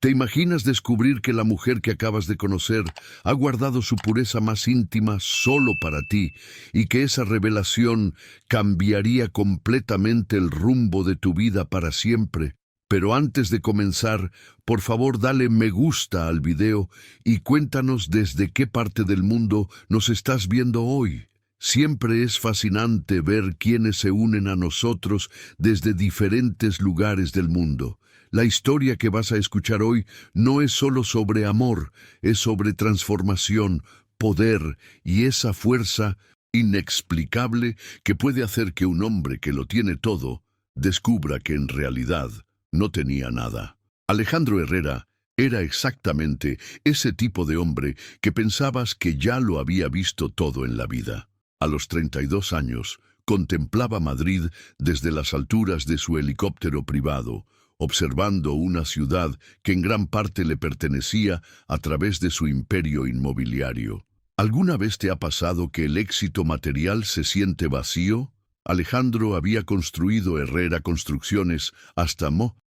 ¿Te imaginas descubrir que la mujer que acabas de conocer ha guardado su pureza más íntima solo para ti y que esa revelación cambiaría completamente el rumbo de tu vida para siempre? Pero antes de comenzar, por favor dale me gusta al video y cuéntanos desde qué parte del mundo nos estás viendo hoy. Siempre es fascinante ver quiénes se unen a nosotros desde diferentes lugares del mundo. La historia que vas a escuchar hoy no es solo sobre amor, es sobre transformación, poder y esa fuerza inexplicable que puede hacer que un hombre que lo tiene todo descubra que en realidad no tenía nada. Alejandro Herrera era exactamente ese tipo de hombre que pensabas que ya lo había visto todo en la vida. A los 32 años, contemplaba Madrid desde las alturas de su helicóptero privado, observando una ciudad que en gran parte le pertenecía a través de su imperio inmobiliario. ¿Alguna vez te ha pasado que el éxito material se siente vacío? Alejandro había construido Herrera Construcciones hasta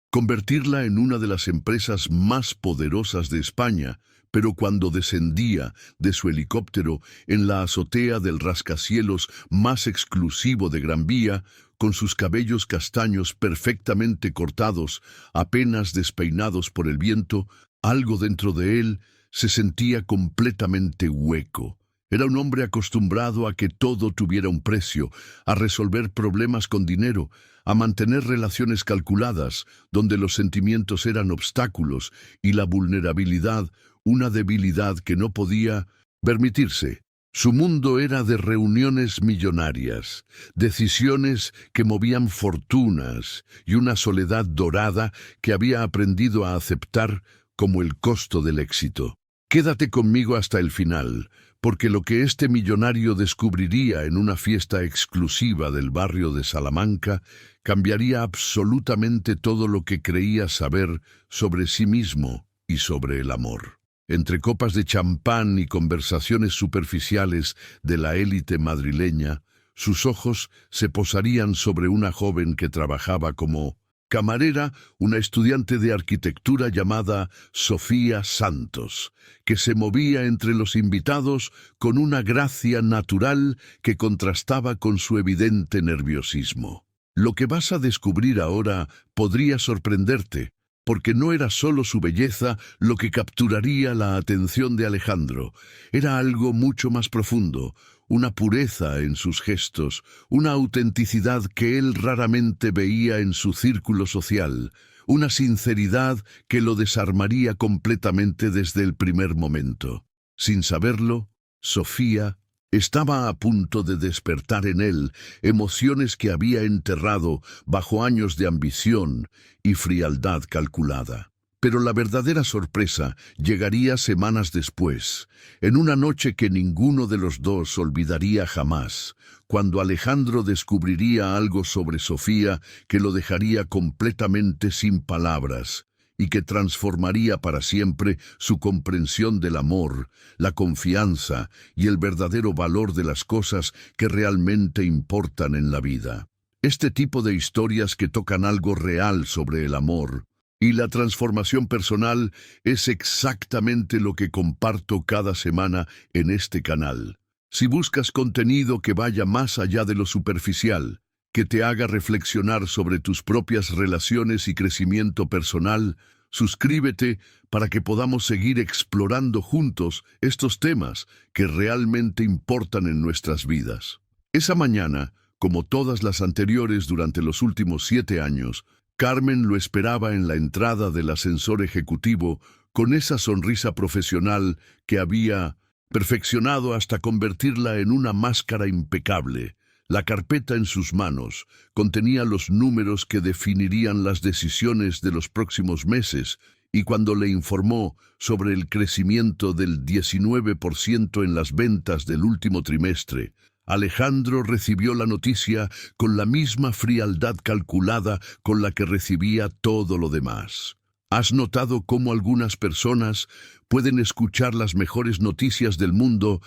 convertirla en una de las empresas más poderosas de España, pero cuando descendía de su helicóptero en la azotea del rascacielos más exclusivo de Gran Vía, con sus cabellos castaños perfectamente cortados, apenas despeinados por el viento, algo dentro de él se sentía completamente hueco. Era un hombre acostumbrado a que todo tuviera un precio, a resolver problemas con dinero, a mantener relaciones calculadas, donde los sentimientos eran obstáculos y la vulnerabilidad una debilidad que no podía permitirse. Su mundo era de reuniones millonarias, decisiones que movían fortunas y una soledad dorada que había aprendido a aceptar como el costo del éxito. Quédate conmigo hasta el final, porque lo que este millonario descubriría en una fiesta exclusiva del barrio de Salamanca cambiaría absolutamente todo lo que creía saber sobre sí mismo y sobre el amor. Entre copas de champán y conversaciones superficiales de la élite madrileña, sus ojos se posarían sobre una joven que trabajaba como camarera, una estudiante de arquitectura llamada Sofía Santos, que se movía entre los invitados con una gracia natural que contrastaba con su evidente nerviosismo. Lo que vas a descubrir ahora podría sorprenderte, porque no era solo su belleza lo que capturaría la atención de Alejandro, era algo mucho más profundo, una pureza en sus gestos, una autenticidad que él raramente veía en su círculo social, una sinceridad que lo desarmaría completamente desde el primer momento. Sin saberlo, Sofía estaba a punto de despertar en él emociones que había enterrado bajo años de ambición y frialdad calculada. Pero la verdadera sorpresa llegaría semanas después, en una noche que ninguno de los dos olvidaría jamás, cuando Alejandro descubriría algo sobre Sofía que lo dejaría completamente sin palabras y que transformaría para siempre su comprensión del amor, la confianza y el verdadero valor de las cosas que realmente importan en la vida. Este tipo de historias que tocan algo real sobre el amor y la transformación personal es exactamente lo que comparto cada semana en este canal. Si buscas contenido que vaya más allá de lo superficial, que te haga reflexionar sobre tus propias relaciones y crecimiento personal, suscríbete para que podamos seguir explorando juntos estos temas que realmente importan en nuestras vidas. Esa mañana, como todas las anteriores durante los últimos 7 años, Carmen lo esperaba en la entrada del ascensor ejecutivo con esa sonrisa profesional que había perfeccionado hasta convertirla en una máscara impecable. La carpeta en sus manos contenía los números que definirían las decisiones de los próximos meses, y cuando le informó sobre el crecimiento del 19% en las ventas del último trimestre, Alejandro recibió la noticia con la misma frialdad calculada con la que recibía todo lo demás. ¿Has notado cómo algunas personas pueden escuchar las mejores noticias del mundo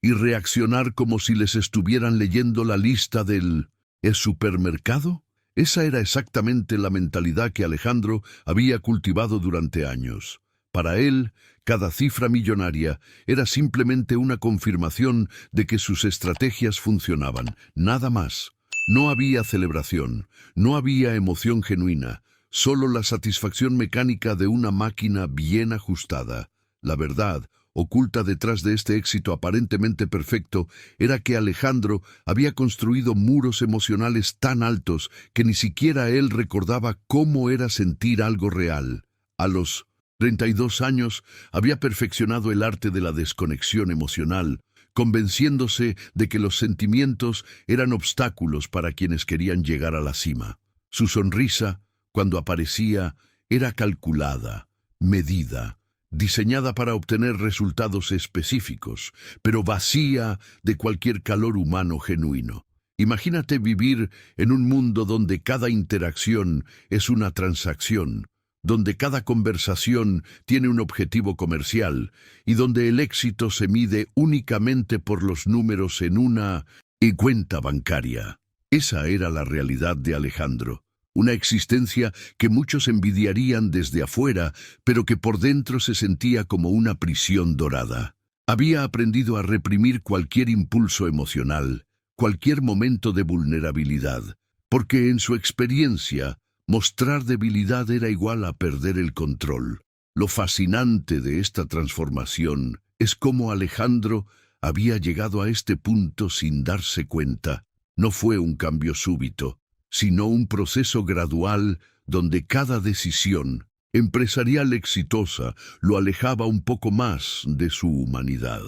y reaccionar como si les estuvieran leyendo la lista del supermercado? Esa era exactamente la mentalidad que Alejandro había cultivado durante años. Para él, cada cifra millonaria era simplemente una confirmación de que sus estrategias funcionaban, nada más. No había celebración, no había emoción genuina, solo la satisfacción mecánica de una máquina bien ajustada. La verdad, oculta detrás de este éxito aparentemente perfecto, era que Alejandro había construido muros emocionales tan altos que ni siquiera él recordaba cómo era sentir algo real. A los 32 años había perfeccionado el arte de la desconexión emocional, convenciéndose de que los sentimientos eran obstáculos para quienes querían llegar a la cima. Su sonrisa, cuando aparecía, era calculada, medida, diseñada para obtener resultados específicos, pero vacía de cualquier calor humano genuino. Imagínate vivir en un mundo donde cada interacción es una transacción, donde cada conversación tiene un objetivo comercial y donde el éxito se mide únicamente por los números en una cuenta bancaria. Esa era la realidad de Alejandro, una existencia que muchos envidiarían desde afuera, pero que por dentro se sentía como una prisión dorada. Había aprendido a reprimir cualquier impulso emocional, cualquier momento de vulnerabilidad, porque en su experiencia, mostrar debilidad era igual a perder el control. Lo fascinante de esta transformación es cómo Alejandro había llegado a este punto sin darse cuenta. No fue un cambio súbito, sino un proceso gradual donde cada decisión empresarial exitosa lo alejaba un poco más de su humanidad.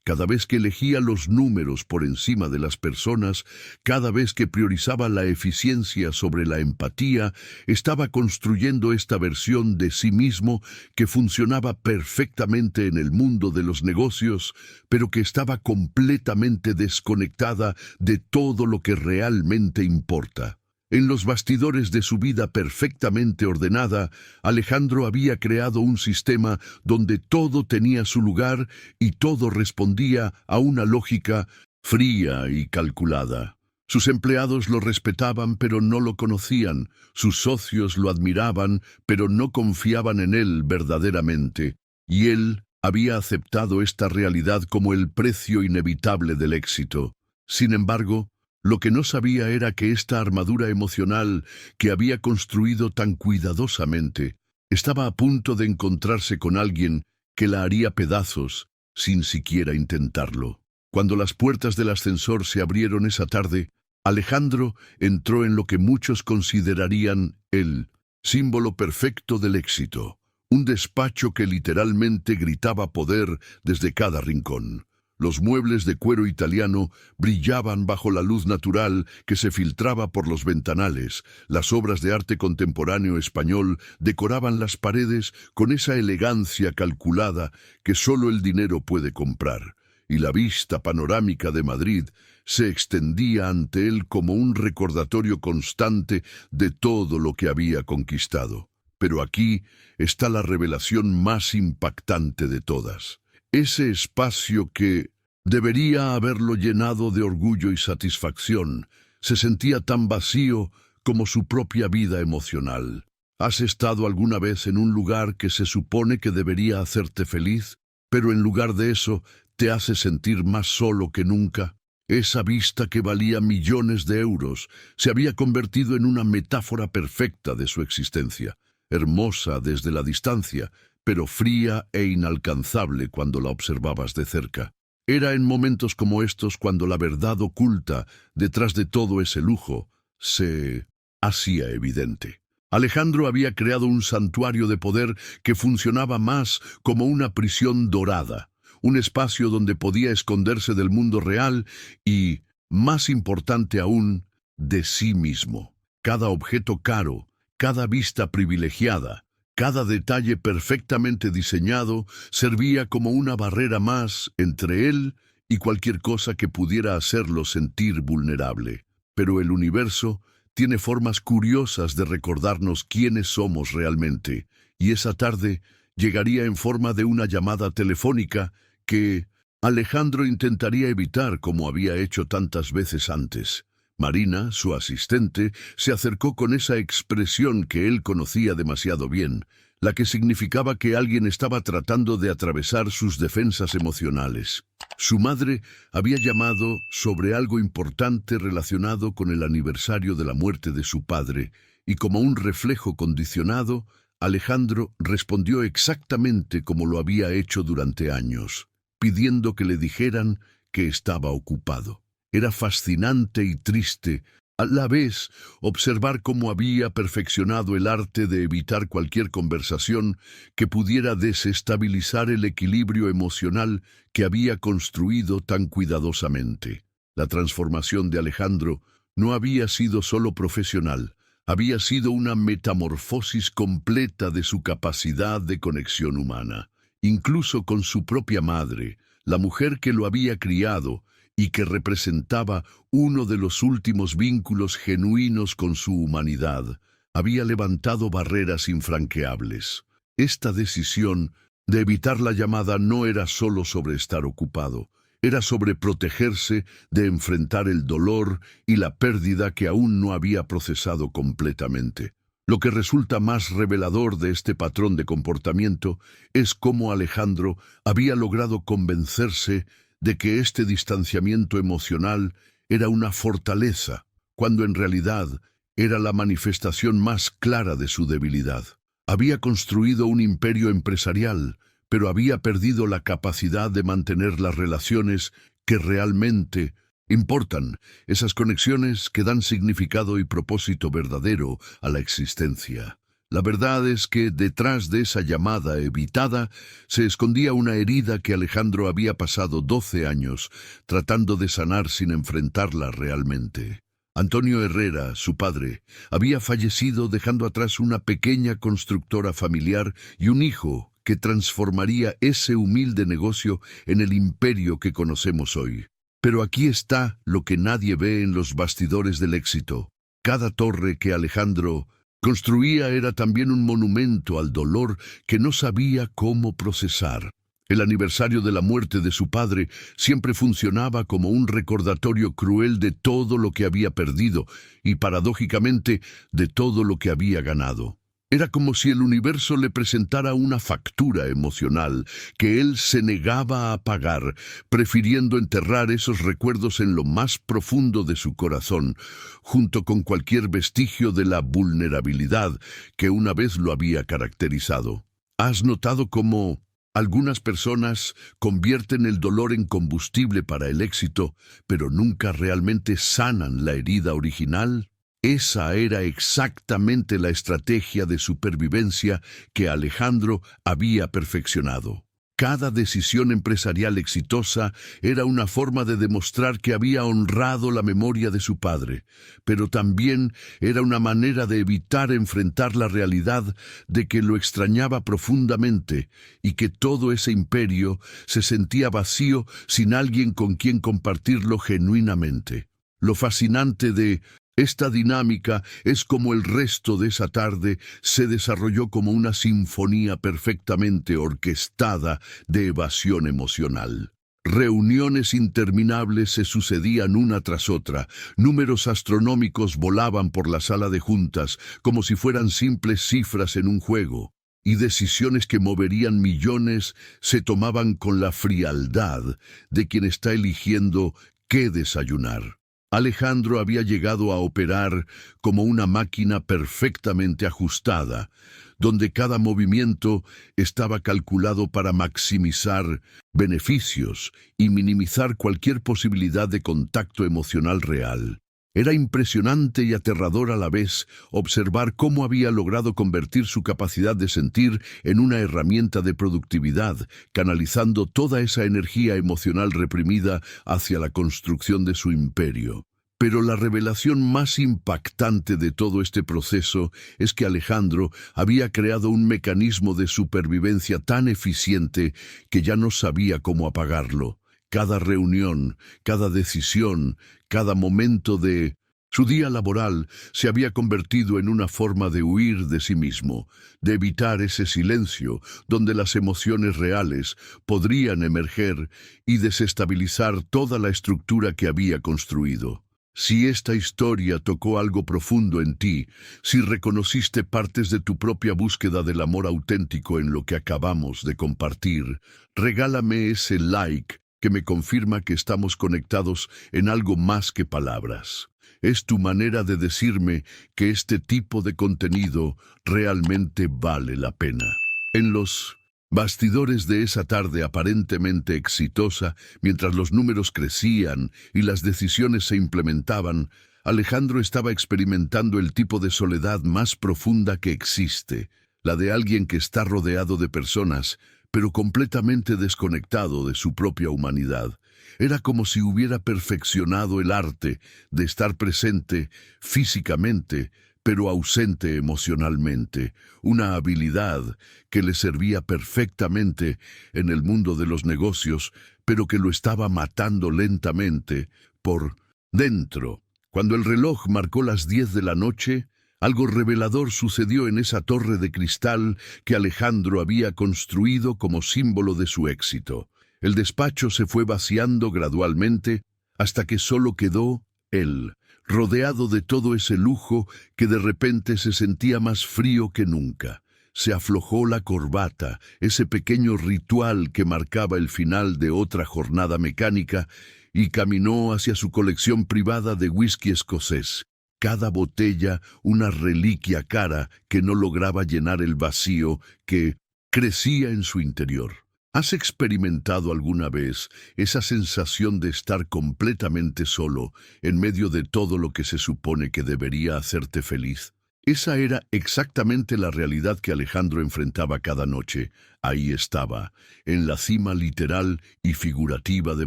Cada vez que elegía los números por encima de las personas, cada vez que priorizaba la eficiencia sobre la empatía, estaba construyendo esta versión de sí mismo que funcionaba perfectamente en el mundo de los negocios, pero que estaba completamente desconectada de todo lo que realmente importa. En los bastidores de su vida perfectamente ordenada, Alejandro había creado un sistema donde todo tenía su lugar y todo respondía a una lógica fría y calculada. Sus empleados lo respetaban pero no lo conocían, sus socios lo admiraban pero no confiaban en él verdaderamente, y él había aceptado esta realidad como el precio inevitable del éxito. Sin embargo, lo que no sabía era que esta armadura emocional que había construido tan cuidadosamente estaba a punto de encontrarse con alguien que la haría pedazos sin siquiera intentarlo. Cuando las puertas del ascensor se abrieron esa tarde, Alejandro entró en lo que muchos considerarían el símbolo perfecto del éxito, un despacho que literalmente gritaba poder desde cada rincón. Los muebles de cuero italiano brillaban bajo la luz natural que se filtraba por los ventanales. Las obras de arte contemporáneo español decoraban las paredes con esa elegancia calculada que solo el dinero puede comprar. Y la vista panorámica de Madrid se extendía ante él como un recordatorio constante de todo lo que había conquistado. Pero aquí está la revelación más impactante de todas. Ese espacio que debería haberlo llenado de orgullo y satisfacción se sentía tan vacío como su propia vida emocional. ¿Has estado alguna vez en un lugar que se supone que debería hacerte feliz, pero en lugar de eso te hace sentir más solo que nunca? Esa vista que valía millones de euros se había convertido en una metáfora perfecta de su existencia, hermosa desde la distancia, pero fría e inalcanzable cuando la observabas de cerca. Era en momentos como estos cuando la verdad oculta detrás de todo ese lujo se hacía evidente. Alejandro había creado un santuario de poder que funcionaba más como una prisión dorada, un espacio donde podía esconderse del mundo real y, más importante aún, de sí mismo. Cada objeto caro, cada vista privilegiada, cada detalle perfectamente diseñado servía como una barrera más entre él y cualquier cosa que pudiera hacerlo sentir vulnerable. Pero el universo tiene formas curiosas de recordarnos quiénes somos realmente, y esa tarde llegaría en forma de una llamada telefónica que Alejandro intentaría evitar como había hecho tantas veces antes. Marina, su asistente, se acercó con esa expresión que él conocía demasiado bien, la que significaba que alguien estaba tratando de atravesar sus defensas emocionales. Su madre había llamado sobre algo importante relacionado con el aniversario de la muerte de su padre, y como un reflejo condicionado, Alejandro respondió exactamente como lo había hecho durante años, pidiendo que le dijeran que estaba ocupado. Era fascinante y triste, a la vez, observar cómo había perfeccionado el arte de evitar cualquier conversación que pudiera desestabilizar el equilibrio emocional que había construido tan cuidadosamente. La transformación de Alejandro no había sido solo profesional, había sido una metamorfosis completa de su capacidad de conexión humana, incluso con su propia madre, la mujer que lo había criado y que representaba uno de los últimos vínculos genuinos con su humanidad. Había levantado barreras infranqueables. Esta decisión de evitar la llamada no era solo sobre estar ocupado, era sobre protegerse de enfrentar el dolor y la pérdida que aún no había procesado completamente. Lo que resulta más revelador de este patrón de comportamiento es cómo Alejandro había logrado convencerse de que este distanciamiento emocional era una fortaleza, cuando en realidad era la manifestación más clara de su debilidad. Había construido un imperio empresarial, pero había perdido la capacidad de mantener las relaciones que realmente importan, esas conexiones que dan significado y propósito verdadero a la existencia. La verdad es que detrás de esa llamada evitada se escondía una herida que Alejandro había pasado 12 años tratando de sanar sin enfrentarla realmente. Antonio Herrera, su padre, había fallecido dejando atrás una pequeña constructora familiar y un hijo que transformaría ese humilde negocio en el imperio que conocemos hoy. Pero aquí está lo que nadie ve en los bastidores del éxito. Cada torre que Alejandro construía era también un monumento al dolor que no sabía cómo procesar. El aniversario de la muerte de su padre siempre funcionaba como un recordatorio cruel de todo lo que había perdido y, paradójicamente, de todo lo que había ganado. Era como si el universo le presentara una factura emocional que él se negaba a pagar, prefiriendo enterrar esos recuerdos en lo más profundo de su corazón, junto con cualquier vestigio de la vulnerabilidad que una vez lo había caracterizado. ¿Has notado cómo algunas personas convierten el dolor en combustible para el éxito, pero nunca realmente sanan la herida original? Esa era exactamente la estrategia de supervivencia que Alejandro había perfeccionado. Cada decisión empresarial exitosa era una forma de demostrar que había honrado la memoria de su padre, pero también era una manera de evitar enfrentar la realidad de que lo extrañaba profundamente y que todo ese imperio se sentía vacío sin alguien con quien compartirlo genuinamente. Lo fascinante de esta dinámica es como el resto de esa tarde se desarrolló como una sinfonía perfectamente orquestada de evasión emocional. Reuniones interminables se sucedían una tras otra, números astronómicos volaban por la sala de juntas como si fueran simples cifras en un juego, y decisiones que moverían millones se tomaban con la frialdad de quien está eligiendo qué desayunar. Alejandro había llegado a operar como una máquina perfectamente ajustada, donde cada movimiento estaba calculado para maximizar beneficios y minimizar cualquier posibilidad de contacto emocional real. Era impresionante y aterrador a la vez observar cómo había logrado convertir su capacidad de sentir en una herramienta de productividad, canalizando toda esa energía emocional reprimida hacia la construcción de su imperio. Pero la revelación más impactante de todo este proceso es que Alejandro había creado un mecanismo de supervivencia tan eficiente que ya no sabía cómo apagarlo. Cada reunión, cada decisión, cada momento de su día laboral se había convertido en una forma de huir de sí mismo, de evitar ese silencio donde las emociones reales podrían emerger y desestabilizar toda la estructura que había construido. Si esta historia tocó algo profundo en ti, si reconociste partes de tu propia búsqueda del amor auténtico en lo que acabamos de compartir, regálame ese like que me confirma que estamos conectados en algo más que palabras. Es tu manera de decirme que este tipo de contenido realmente vale la pena. En los bastidores de esa tarde aparentemente exitosa, mientras los números crecían y las decisiones se implementaban, Alejandro estaba experimentando el tipo de soledad más profunda que existe, la de alguien que está rodeado de personas, pero completamente desconectado de su propia humanidad. Era como si hubiera perfeccionado el arte de estar presente físicamente, pero ausente emocionalmente, una habilidad que le servía perfectamente en el mundo de los negocios, pero que lo estaba matando lentamente por dentro. Cuando el reloj marcó las 10 de la noche, algo revelador sucedió en esa torre de cristal que Alejandro había construido como símbolo de su éxito. El despacho se fue vaciando gradualmente hasta que solo quedó él, rodeado de todo ese lujo que de repente se sentía más frío que nunca. Se aflojó la corbata, ese pequeño ritual que marcaba el final de otra jornada mecánica, y caminó hacia su colección privada de whisky escocés. Cada botella una reliquia cara que no lograba llenar el vacío que crecía en su interior. ¿Has experimentado alguna vez esa sensación de estar completamente solo en medio de todo lo que se supone que debería hacerte feliz? Esa era exactamente la realidad que Alejandro enfrentaba cada noche. Ahí estaba, en la cima literal y figurativa de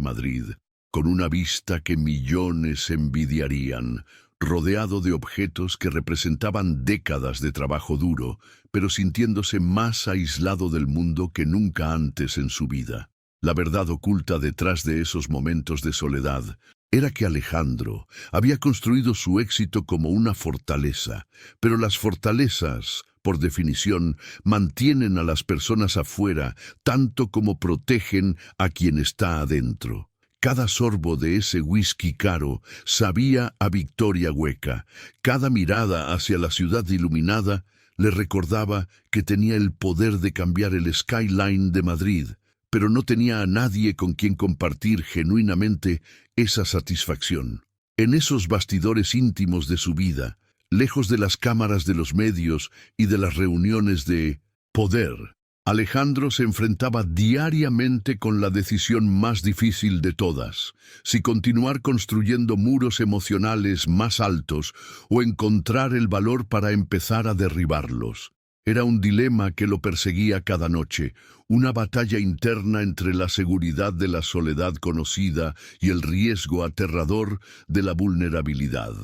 Madrid, con una vista que millones envidiarían, rodeado de objetos que representaban décadas de trabajo duro, pero sintiéndose más aislado del mundo que nunca antes en su vida. La verdad oculta detrás de esos momentos de soledad era que Alejandro había construido su éxito como una fortaleza, pero las fortalezas, por definición, mantienen a las personas afuera tanto como protegen a quien está adentro. Cada sorbo de ese whisky caro sabía a victoria hueca. Cada mirada hacia la ciudad iluminada le recordaba que tenía el poder de cambiar el skyline de Madrid, pero no tenía a nadie con quien compartir genuinamente esa satisfacción. En esos bastidores íntimos de su vida, lejos de las cámaras de los medios y de las reuniones de poder, Alejandro se enfrentaba diariamente con la decisión más difícil de todas: si continuar construyendo muros emocionales más altos o encontrar el valor para empezar a derribarlos. Era un dilema que lo perseguía cada noche, una batalla interna entre la seguridad de la soledad conocida y el riesgo aterrador de la vulnerabilidad.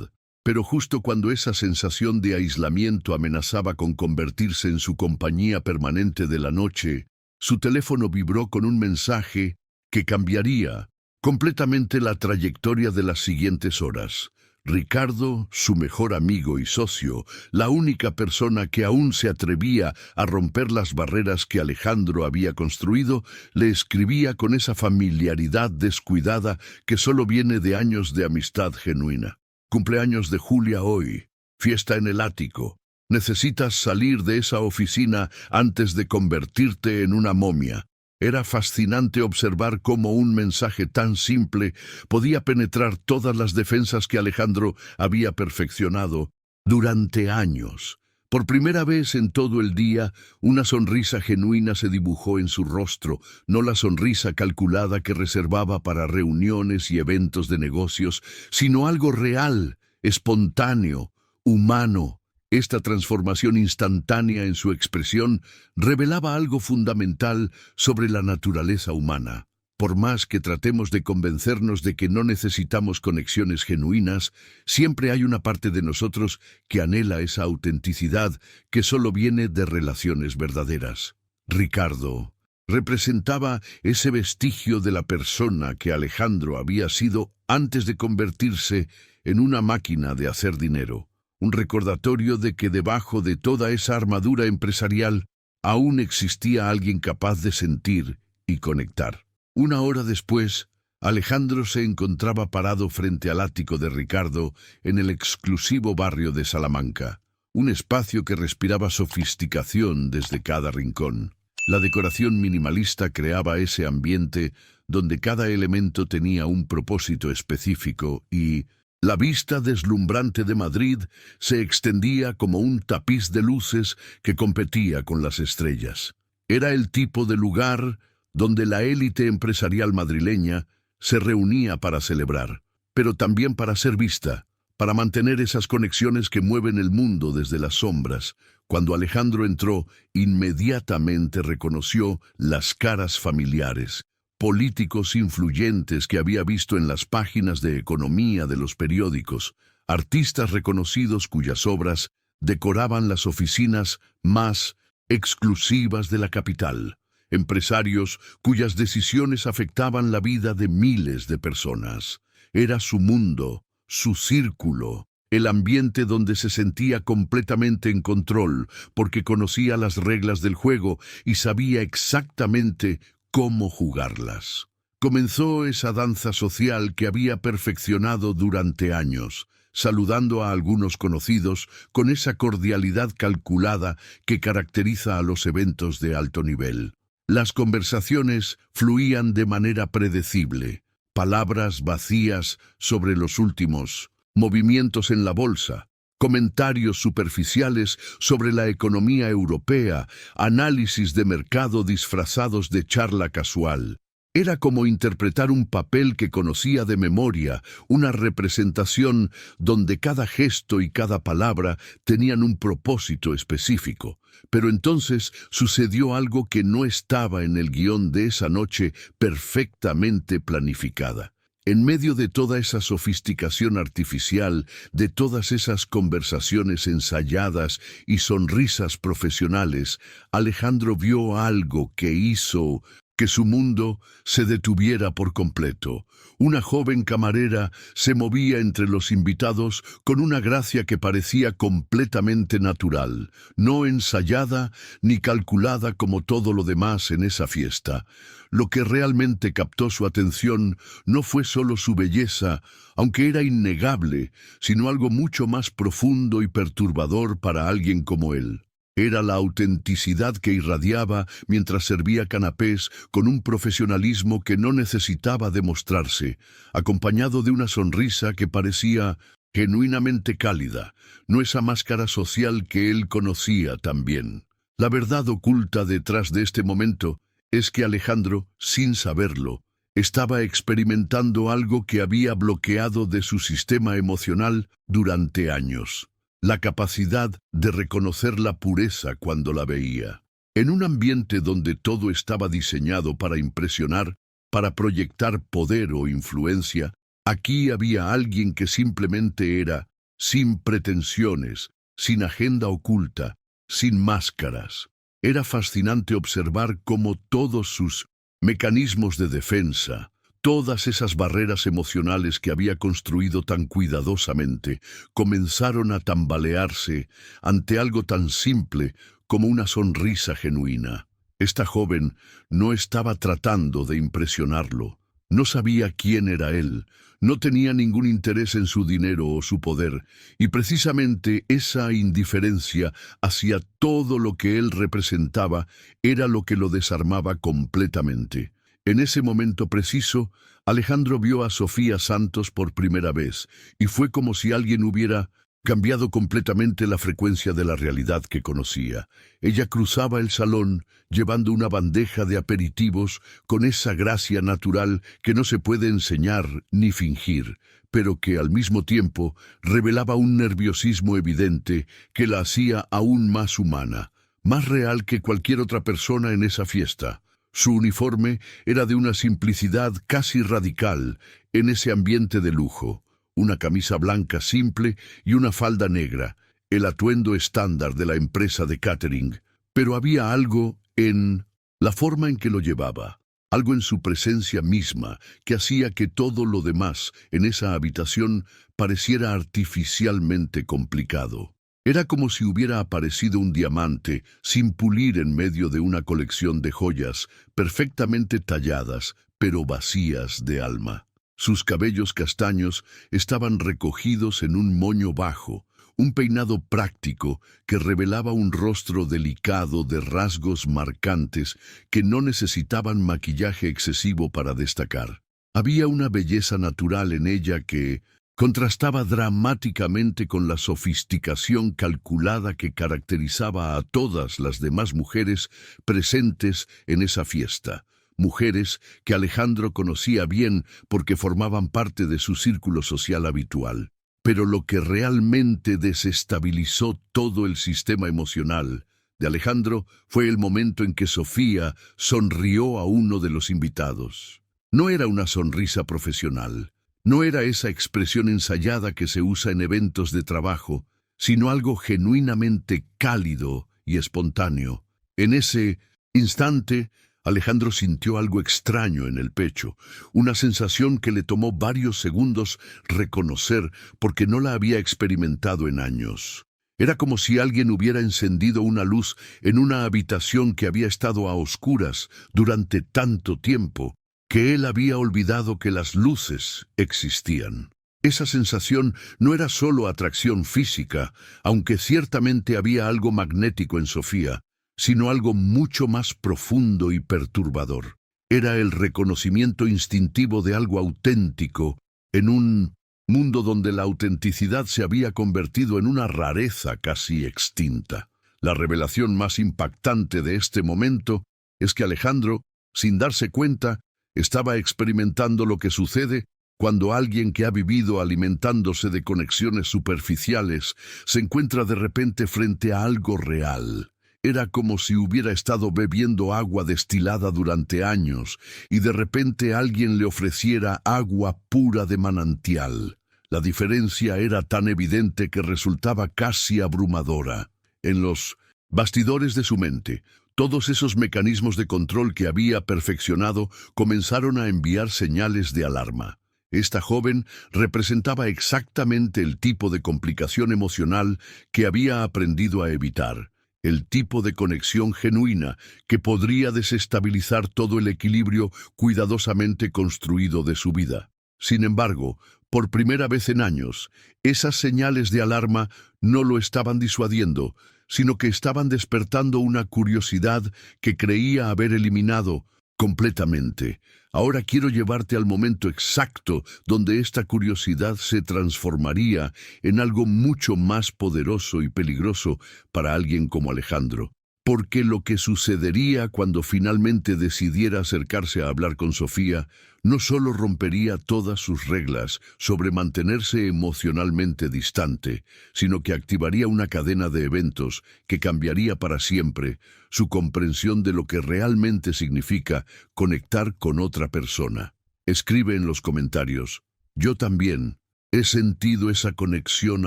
Pero justo cuando esa sensación de aislamiento amenazaba con convertirse en su compañía permanente de la noche, su teléfono vibró con un mensaje que cambiaría completamente la trayectoria de las siguientes horas. Ricardo, su mejor amigo y socio, la única persona que aún se atrevía a romper las barreras que Alejandro había construido, le escribía con esa familiaridad descuidada que solo viene de años de amistad genuina. Cumpleaños de Julia hoy, fiesta en el ático. Necesitas salir de esa oficina antes de convertirte en una momia. Era fascinante observar cómo un mensaje tan simple podía penetrar todas las defensas que Alejandro había perfeccionado durante años. Por primera vez en todo el día, una sonrisa genuina se dibujó en su rostro, no la sonrisa calculada que reservaba para reuniones y eventos de negocios, sino algo real, espontáneo, humano. Esta transformación instantánea en su expresión revelaba algo fundamental sobre la naturaleza humana. Por más que tratemos de convencernos de que no necesitamos conexiones genuinas, siempre hay una parte de nosotros que anhela esa autenticidad que solo viene de relaciones verdaderas. Ricardo representaba ese vestigio de la persona que Alejandro había sido antes de convertirse en una máquina de hacer dinero. Un recordatorio de que debajo de toda esa armadura empresarial aún existía alguien capaz de sentir y conectar. Una hora después, Alejandro se encontraba parado frente al ático de Ricardo en el exclusivo barrio de Salamanca, un espacio que respiraba sofisticación desde cada rincón. La decoración minimalista creaba ese ambiente donde cada elemento tenía un propósito específico y la vista deslumbrante de Madrid se extendía como un tapiz de luces que competía con las estrellas. Era el tipo de lugar donde la élite empresarial madrileña se reunía para celebrar, pero también para ser vista, para mantener esas conexiones que mueven el mundo desde las sombras. Cuando Alejandro entró, inmediatamente reconoció las caras familiares, políticos influyentes que había visto en las páginas de economía de los periódicos, artistas reconocidos cuyas obras decoraban las oficinas más exclusivas de la capital, empresarios cuyas decisiones afectaban la vida de miles de personas. Era su mundo, su círculo, el ambiente donde se sentía completamente en control, porque conocía las reglas del juego y sabía exactamente cómo jugarlas. Comenzó esa danza social que había perfeccionado durante años, saludando a algunos conocidos con esa cordialidad calculada que caracteriza a los eventos de alto nivel. Las conversaciones fluían de manera predecible, palabras vacías sobre los últimos movimientos en la bolsa, comentarios superficiales sobre la economía europea, análisis de mercado disfrazados de charla casual. Era como interpretar un papel que conocía de memoria, una representación donde cada gesto y cada palabra tenían un propósito específico. Pero entonces sucedió algo que no estaba en el guión de esa noche perfectamente planificada. En medio de toda esa sofisticación artificial, de todas esas conversaciones ensayadas y sonrisas profesionales, Alejandro vio algo que hizo que su mundo se detuviera por completo. Una joven camarera se movía entre los invitados con una gracia que parecía completamente natural, no ensayada ni calculada como todo lo demás en esa fiesta. Lo que realmente captó su atención no fue solo su belleza, aunque era innegable, sino algo mucho más profundo y perturbador para alguien como él. Era la autenticidad que irradiaba mientras servía canapés con un profesionalismo que no necesitaba demostrarse, acompañado de una sonrisa que parecía genuinamente cálida, no esa máscara social que él conocía tan bien. La verdad oculta detrás de este momento es que Alejandro, sin saberlo, estaba experimentando algo que había bloqueado de su sistema emocional durante años. La capacidad de reconocer la pureza cuando la veía. En un ambiente donde todo estaba diseñado para impresionar, para proyectar poder o influencia, aquí había alguien que simplemente era, sin pretensiones, sin agenda oculta, sin máscaras. Era fascinante observar cómo todos sus mecanismos de defensa, todas esas barreras emocionales que había construido tan cuidadosamente, comenzaron a tambalearse ante algo tan simple como una sonrisa genuina. Esta joven no estaba tratando de impresionarlo. No sabía quién era él, no tenía ningún interés en su dinero o su poder, y precisamente esa indiferencia hacia todo lo que él representaba era lo que lo desarmaba completamente. En ese momento preciso, Alejandro vio a Sofía Santos por primera vez, y fue como si alguien hubiera cambiado completamente la frecuencia de la realidad que conocía. Ella cruzaba el salón, llevando una bandeja de aperitivos con esa gracia natural que no se puede enseñar ni fingir, pero que al mismo tiempo revelaba un nerviosismo evidente que la hacía aún más humana, más real que cualquier otra persona en esa fiesta. Su uniforme era de una simplicidad casi radical en ese ambiente de lujo. Una camisa blanca simple y una falda negra, el atuendo estándar de la empresa de catering. Pero había algo en la forma en que lo llevaba, algo en su presencia misma que hacía que todo lo demás en esa habitación pareciera artificialmente complicado. Era como si hubiera aparecido un diamante sin pulir en medio de una colección de joyas perfectamente talladas, pero vacías de alma. Sus cabellos castaños estaban recogidos en un moño bajo, un peinado práctico que revelaba un rostro delicado de rasgos marcantes que no necesitaban maquillaje excesivo para destacar. Había una belleza natural en ella que contrastaba dramáticamente con la sofisticación calculada que caracterizaba a todas las demás mujeres presentes en esa fiesta. Mujeres que Alejandro conocía bien porque formaban parte de su círculo social habitual. Pero lo que realmente desestabilizó todo el sistema emocional de Alejandro fue el momento en que Sofía sonrió a uno de los invitados. No era una sonrisa profesional, no era esa expresión ensayada que se usa en eventos de trabajo, sino algo genuinamente cálido y espontáneo. En ese instante, Alejandro sintió algo extraño en el pecho, una sensación que le tomó varios segundos reconocer porque no la había experimentado en años. Era como si alguien hubiera encendido una luz en una habitación que había estado a oscuras durante tanto tiempo, que él había olvidado que las luces existían. Esa sensación no era solo atracción física, aunque ciertamente había algo magnético en Sofía, sino algo mucho más profundo y perturbador. Era el reconocimiento instintivo de algo auténtico en un mundo donde la autenticidad se había convertido en una rareza casi extinta. La revelación más impactante de este momento es que Alejandro, sin darse cuenta, estaba experimentando lo que sucede cuando alguien que ha vivido alimentándose de conexiones superficiales se encuentra de repente frente a algo real. Era como si hubiera estado bebiendo agua destilada durante años y de repente alguien le ofreciera agua pura de manantial. La diferencia era tan evidente que resultaba casi abrumadora. En los bastidores de su mente, todos esos mecanismos de control que había perfeccionado comenzaron a enviar señales de alarma. Esta joven representaba exactamente el tipo de complicación emocional que había aprendido a evitar, el tipo de conexión genuina que podría desestabilizar todo el equilibrio cuidadosamente construido de su vida. Sin embargo, por primera vez en años, esas señales de alarma no lo estaban disuadiendo, sino que estaban despertando una curiosidad que creía haber eliminado completamente. Ahora quiero llevarte al momento exacto donde esta curiosidad se transformaría en algo mucho más poderoso y peligroso para alguien como Alejandro. Porque lo que sucedería cuando finalmente decidiera acercarse a hablar con Sofía no solo rompería todas sus reglas sobre mantenerse emocionalmente distante, sino que activaría una cadena de eventos que cambiaría para siempre su comprensión de lo que realmente significa conectar con otra persona. Escribe en los comentarios: yo también he sentido esa conexión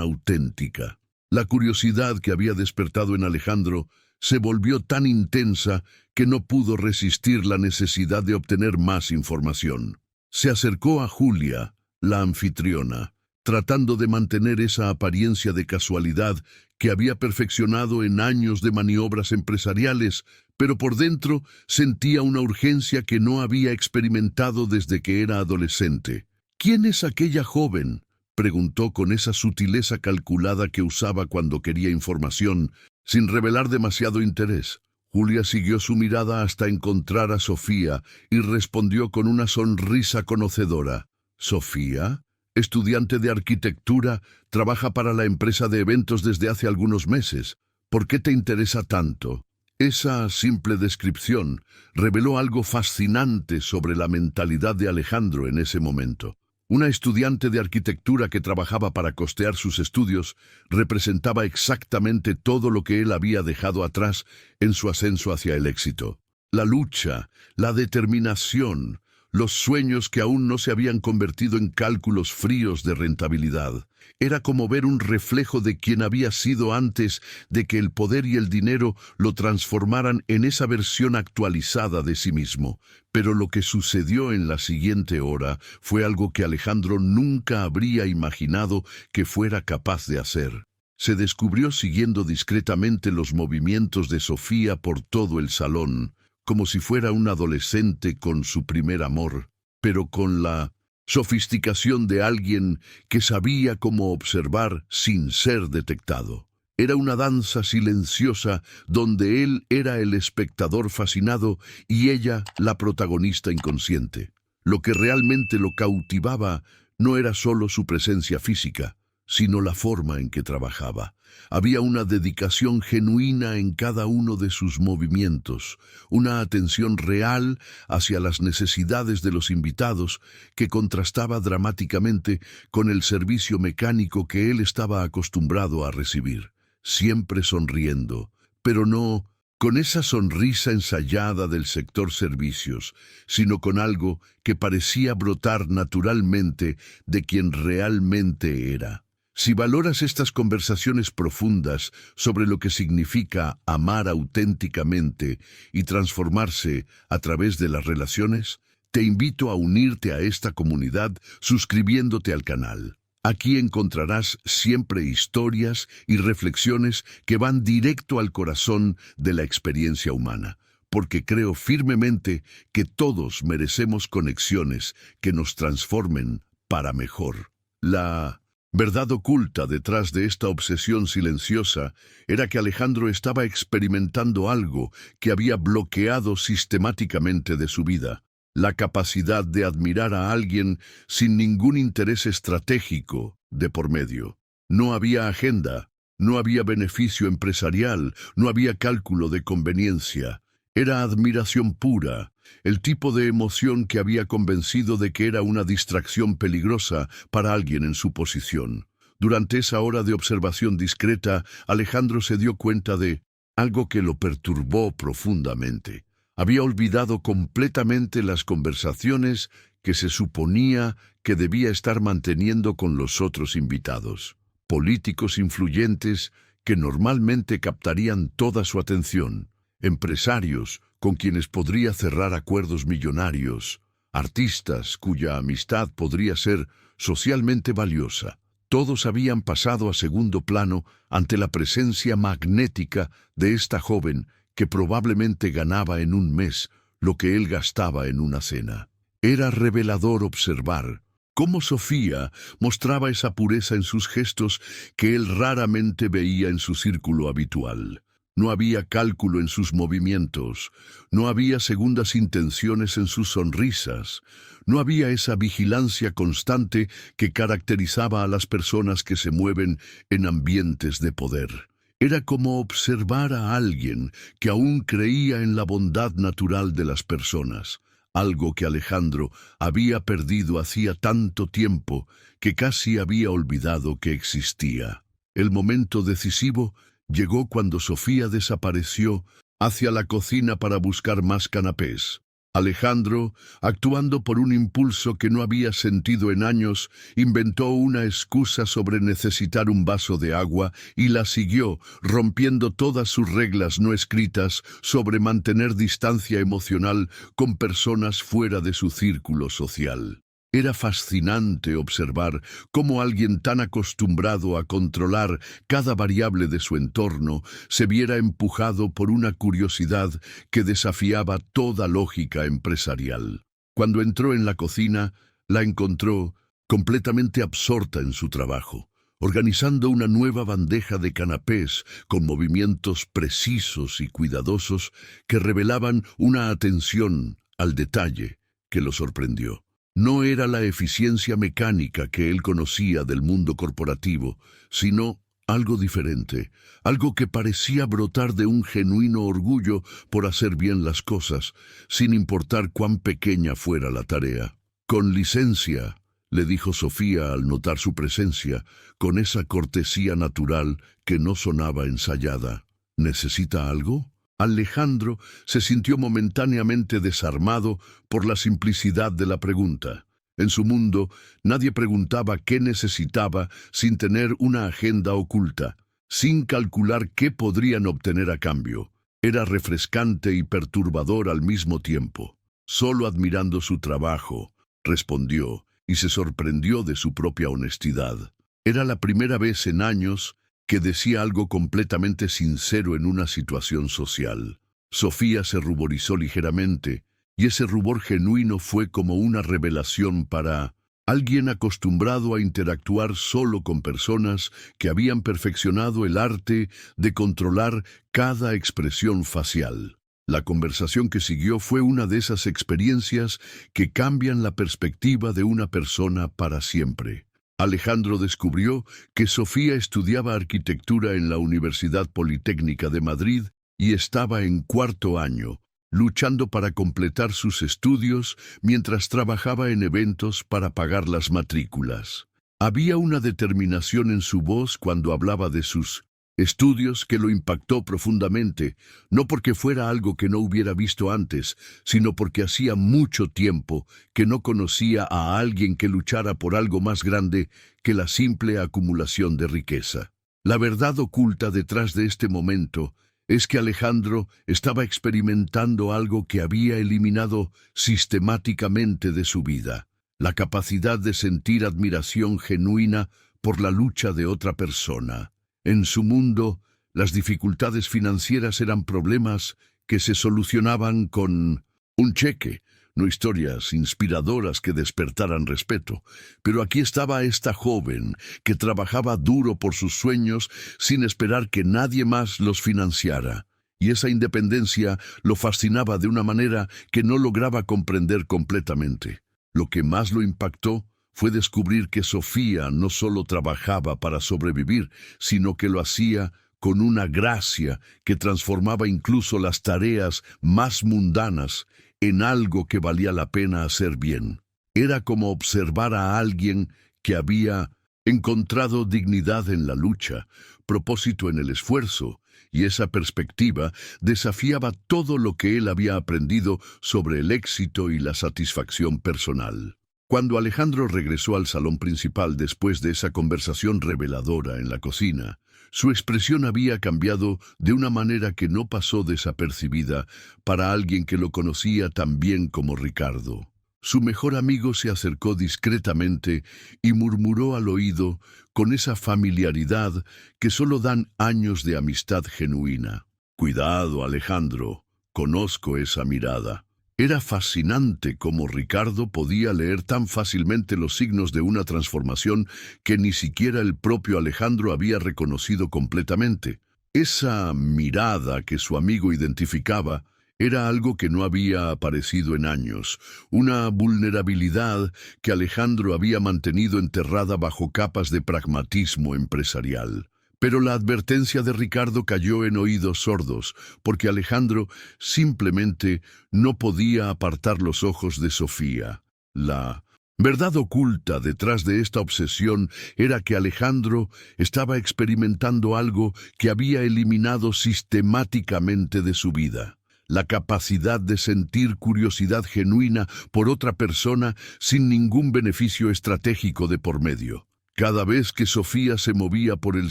auténtica. La curiosidad que había despertado en Alejandro se volvió tan intensa que no pudo resistir la necesidad de obtener más información. Se acercó a Julia, la anfitriona, tratando de mantener esa apariencia de casualidad que había perfeccionado en años de maniobras empresariales, pero por dentro sentía una urgencia que no había experimentado desde que era adolescente. ¿Quién es aquella joven?, preguntó con esa sutileza calculada que usaba cuando quería información, sin revelar demasiado interés. Julia siguió su mirada hasta encontrar a Sofía y respondió con una sonrisa conocedora. ¿Sofía? Estudiante de arquitectura, trabaja para la empresa de eventos desde hace algunos meses. ¿Por qué te interesa tanto? Esa simple descripción reveló algo fascinante sobre la mentalidad de Alejandro en ese momento. Una estudiante de arquitectura que trabajaba para costear sus estudios representaba exactamente todo lo que él había dejado atrás en su ascenso hacia el éxito. La lucha, la determinación, los sueños que aún no se habían convertido en cálculos fríos de rentabilidad. Era como ver un reflejo de quien había sido antes de que el poder y el dinero lo transformaran en esa versión actualizada de sí mismo. Pero lo que sucedió en la siguiente hora fue algo que Alejandro nunca habría imaginado que fuera capaz de hacer. Se descubrió siguiendo discretamente los movimientos de Sofía por todo el salón, como si fuera un adolescente con su primer amor, pero con la sofisticación de alguien que sabía cómo observar sin ser detectado. Era una danza silenciosa donde él era el espectador fascinado y ella la protagonista inconsciente. Lo que realmente lo cautivaba no era solo su presencia física, sino la forma en que trabajaba. Había una dedicación genuina en cada uno de sus movimientos, una atención real hacia las necesidades de los invitados que contrastaba dramáticamente con el servicio mecánico que él estaba acostumbrado a recibir. Siempre sonriendo, pero no con esa sonrisa ensayada del sector servicios, sino con algo que parecía brotar naturalmente de quien realmente era. Si valoras estas conversaciones profundas sobre lo que significa amar auténticamente y transformarse a través de las relaciones, te invito a unirte a esta comunidad suscribiéndote al canal. Aquí encontrarás siempre historias y reflexiones que van directo al corazón de la experiencia humana, porque creo firmemente que todos merecemos conexiones que nos transformen para mejor. La verdad oculta detrás de esta obsesión silenciosa era que Alejandro estaba experimentando algo que había bloqueado sistemáticamente de su vida. La capacidad de admirar a alguien sin ningún interés estratégico de por medio. No había agenda, no había beneficio empresarial, no había cálculo de conveniencia. Era admiración pura, el tipo de emoción que había convencido de que era una distracción peligrosa para alguien en su posición. Durante esa hora de observación discreta, Alejandro se dio cuenta de algo que lo perturbó profundamente. Había olvidado completamente las conversaciones que se suponía que debía estar manteniendo con los otros invitados, políticos influyentes que normalmente captarían toda su atención, empresarios con quienes podría cerrar acuerdos millonarios, artistas cuya amistad podría ser socialmente valiosa. Todos habían pasado a segundo plano ante la presencia magnética de esta joven que probablemente ganaba en un mes lo que él gastaba en una cena. Era revelador observar cómo Sofía mostraba esa pureza en sus gestos que él raramente veía en su círculo habitual. No había cálculo en sus movimientos, no había segundas intenciones en sus sonrisas, no había esa vigilancia constante que caracterizaba a las personas que se mueven en ambientes de poder. Era como observar a alguien que aún creía en la bondad natural de las personas, algo que Alejandro había perdido hacía tanto tiempo que casi había olvidado que existía. El momento decisivo llegó cuando Sofía desapareció hacia la cocina para buscar más canapés. Alejandro, actuando por un impulso que no había sentido en años, inventó una excusa sobre necesitar un vaso de agua y la siguió, rompiendo todas sus reglas no escritas sobre mantener distancia emocional con personas fuera de su círculo social. Era fascinante observar cómo alguien tan acostumbrado a controlar cada variable de su entorno se viera empujado por una curiosidad que desafiaba toda lógica empresarial. Cuando entró en la cocina, la encontró completamente absorta en su trabajo, organizando una nueva bandeja de canapés con movimientos precisos y cuidadosos que revelaban una atención al detalle que lo sorprendió. No era la eficiencia mecánica que él conocía del mundo corporativo, sino algo diferente, algo que parecía brotar de un genuino orgullo por hacer bien las cosas, sin importar cuán pequeña fuera la tarea. «Con licencia», le dijo Sofía al notar su presencia, con esa cortesía natural que no sonaba ensayada. «¿Necesita algo?» Alejandro se sintió momentáneamente desarmado por la simplicidad de la pregunta. En su mundo, nadie preguntaba qué necesitaba sin tener una agenda oculta, sin calcular qué podrían obtener a cambio. Era refrescante y perturbador al mismo tiempo. Solo admirando su trabajo, respondió, y se sorprendió de su propia honestidad. Era la primera vez en años que decía algo completamente sincero en una situación social. Sofía se ruborizó ligeramente, y ese rubor genuino fue como una revelación para alguien acostumbrado a interactuar solo con personas que habían perfeccionado el arte de controlar cada expresión facial. La conversación que siguió fue una de esas experiencias que cambian la perspectiva de una persona para siempre. Alejandro descubrió que Sofía estudiaba arquitectura en la Universidad Politécnica de Madrid y estaba en cuarto año, luchando para completar sus estudios mientras trabajaba en eventos para pagar las matrículas. Había una determinación en su voz cuando hablaba de sus estudios que lo impactó profundamente, no porque fuera algo que no hubiera visto antes, sino porque hacía mucho tiempo que no conocía a alguien que luchara por algo más grande que la simple acumulación de riqueza. La verdad oculta detrás de este momento es que Alejandro estaba experimentando algo que había eliminado sistemáticamente de su vida: la capacidad de sentir admiración genuina por la lucha de otra persona. En su mundo, las dificultades financieras eran problemas que se solucionaban con un cheque, no historias inspiradoras que despertaran respeto. Pero aquí estaba esta joven que trabajaba duro por sus sueños sin esperar que nadie más los financiara. Y esa independencia lo fascinaba de una manera que no lograba comprender completamente. Lo que más lo impactó fue descubrir que Sofía no solo trabajaba para sobrevivir, sino que lo hacía con una gracia que transformaba incluso las tareas más mundanas en algo que valía la pena hacer bien. Era como observar a alguien que había encontrado dignidad en la lucha, propósito en el esfuerzo, y esa perspectiva desafiaba todo lo que él había aprendido sobre el éxito y la satisfacción personal. Cuando Alejandro regresó al salón principal después de esa conversación reveladora en la cocina, su expresión había cambiado de una manera que no pasó desapercibida para alguien que lo conocía tan bien como Ricardo. Su mejor amigo se acercó discretamente y murmuró al oído con esa familiaridad que solo dan años de amistad genuina: «Cuidado, Alejandro, conozco esa mirada». Era fascinante cómo Ricardo podía leer tan fácilmente los signos de una transformación que ni siquiera el propio Alejandro había reconocido completamente. Esa mirada que su amigo identificaba era algo que no había aparecido en años, una vulnerabilidad que Alejandro había mantenido enterrada bajo capas de pragmatismo empresarial. Pero la advertencia de Ricardo cayó en oídos sordos, porque Alejandro simplemente no podía apartar los ojos de Sofía. La verdad oculta detrás de esta obsesión era que Alejandro estaba experimentando algo que había eliminado sistemáticamente de su vida: la capacidad de sentir curiosidad genuina por otra persona sin ningún beneficio estratégico de por medio. Cada vez que Sofía se movía por el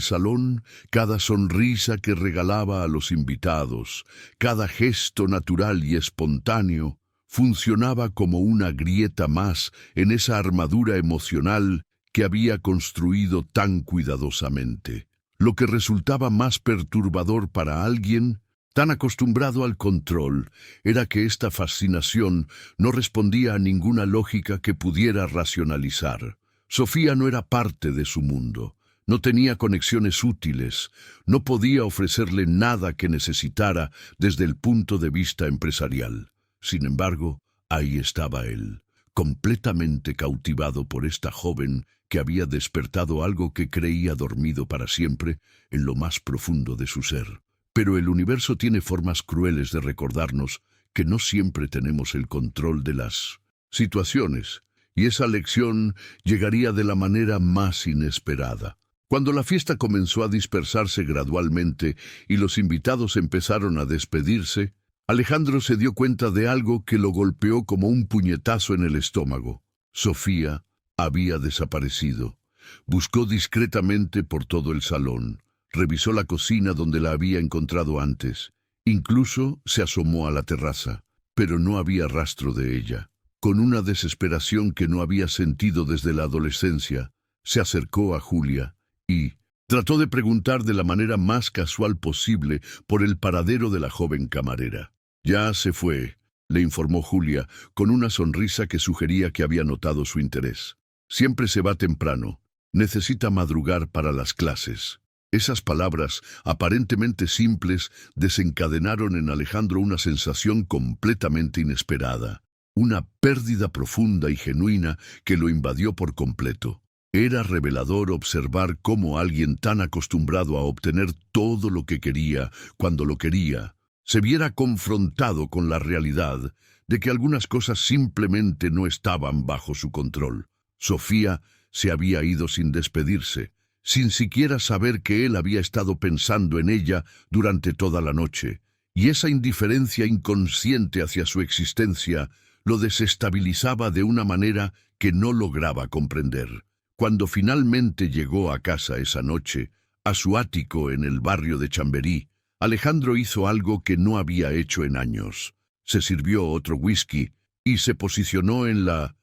salón, cada sonrisa que regalaba a los invitados, cada gesto natural y espontáneo, funcionaba como una grieta más en esa armadura emocional que había construido tan cuidadosamente. Lo que resultaba más perturbador para alguien tan acostumbrado al control era que esta fascinación no respondía a ninguna lógica que pudiera racionalizar. Sofía no era parte de su mundo, no tenía conexiones útiles, no podía ofrecerle nada que necesitara desde el punto de vista empresarial. Sin embargo, ahí estaba él, completamente cautivado por esta joven que había despertado algo que creía dormido para siempre en lo más profundo de su ser. Pero el universo tiene formas crueles de recordarnos que no siempre tenemos el control de las situaciones, y esa lección llegaría de la manera más inesperada. Cuando la fiesta comenzó a dispersarse gradualmente y los invitados empezaron a despedirse, Alejandro se dio cuenta de algo que lo golpeó como un puñetazo en el estómago. Sofía había desaparecido. Buscó discretamente por todo el salón. Revisó la cocina donde la había encontrado antes. Incluso se asomó a la terraza, pero no había rastro de ella. Con una desesperación que no había sentido desde la adolescencia, se acercó a Julia y, Trató de preguntar de la manera más casual posible por el paradero de la joven camarera. Ya se fue, le informó Julia, con una sonrisa que sugería que había notado su interés. Siempre se va temprano. Necesita madrugar para las clases. Esas palabras, aparentemente simples, desencadenaron en Alejandro una sensación completamente inesperada. Una pérdida profunda y genuina que lo invadió por completo. Era revelador observar cómo alguien tan acostumbrado a obtener todo lo que quería, cuando lo quería, se viera confrontado con la realidad de que algunas cosas simplemente no estaban bajo su control. Sofía se había ido sin despedirse, sin siquiera saber que él había estado pensando en ella durante toda la noche, y esa indiferencia inconsciente hacia su existencia lo desestabilizaba de una manera que no lograba comprender. Cuando finalmente llegó a casa esa noche, a su ático en el barrio de Chamberí, Alejandro hizo algo que no había hecho en años. Se sirvió otro whisky y se posicionó en la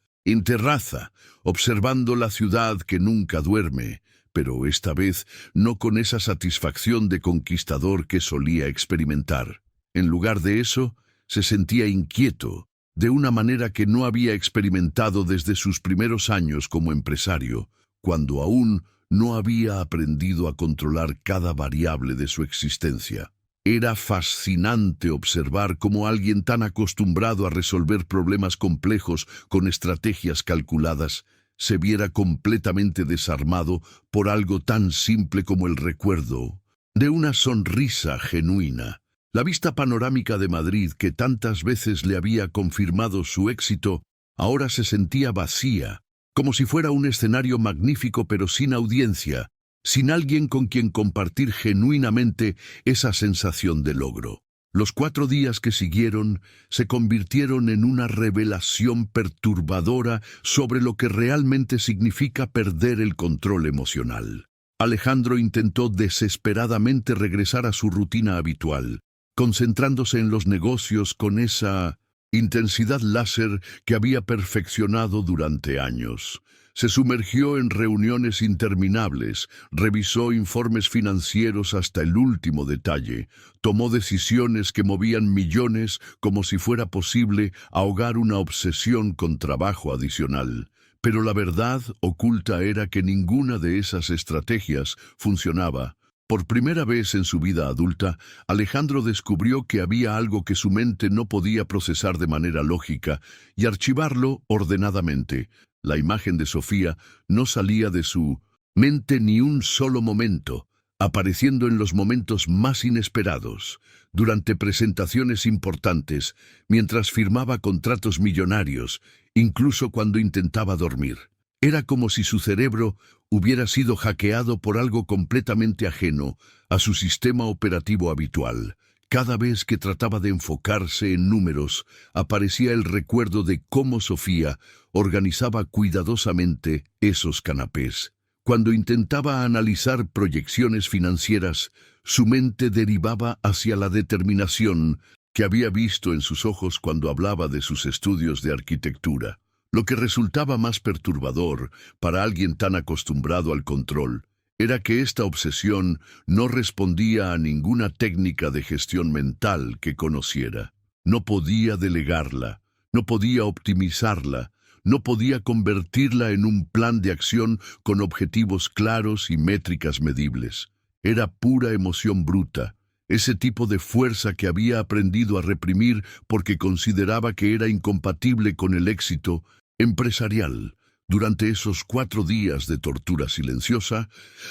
terraza, observando la ciudad que nunca duerme, pero esta vez no con esa satisfacción de conquistador que solía experimentar. En lugar de eso, se sentía inquieto, de una manera que no había experimentado desde sus primeros años como empresario, cuando aún no había aprendido a controlar cada variable de su existencia. Era fascinante observar cómo alguien tan acostumbrado a resolver problemas complejos con estrategias calculadas se viera completamente desarmado por algo tan simple como el recuerdo de una sonrisa genuina. La vista panorámica de Madrid, que tantas veces le había confirmado su éxito, ahora se sentía vacía, como si fuera un escenario magnífico pero sin audiencia, sin alguien con quien compartir genuinamente esa sensación de logro. Los 4 días que siguieron se convirtieron en una revelación perturbadora sobre lo que realmente significa perder el control emocional. Alejandro intentó desesperadamente regresar a su rutina habitual, concentrándose en los negocios con esa intensidad láser que había perfeccionado durante años. Se sumergió en reuniones interminables, revisó informes financieros hasta el último detalle, tomó decisiones que movían millones como si fuera posible ahogar una obsesión con trabajo adicional. Pero la verdad oculta era que ninguna de esas estrategias funcionaba. Por primera vez en su vida adulta, Alejandro descubrió que había algo que su mente no podía procesar de manera lógica y archivarlo ordenadamente. La imagen de Sofía no salía de su mente ni un solo momento, apareciendo en los momentos más inesperados, durante presentaciones importantes, mientras firmaba contratos millonarios, incluso cuando intentaba dormir. Era como si su cerebro hubiera sido hackeado por algo completamente ajeno a su sistema operativo habitual. Cada vez que trataba de enfocarse en números, aparecía el recuerdo de cómo Sofía organizaba cuidadosamente esos canapés. Cuando intentaba analizar proyecciones financieras, su mente derivaba hacia la determinación que había visto en sus ojos cuando hablaba de sus estudios de arquitectura. Lo que resultaba más perturbador para alguien tan acostumbrado al control era que esta obsesión no respondía a ninguna técnica de gestión mental que conociera. No podía delegarla, no podía optimizarla, no podía convertirla en un plan de acción con objetivos claros y métricas medibles. Era pura emoción bruta, ese tipo de fuerza que había aprendido a reprimir porque consideraba que era incompatible con el éxito empresarial. Durante esos 4 días de tortura silenciosa,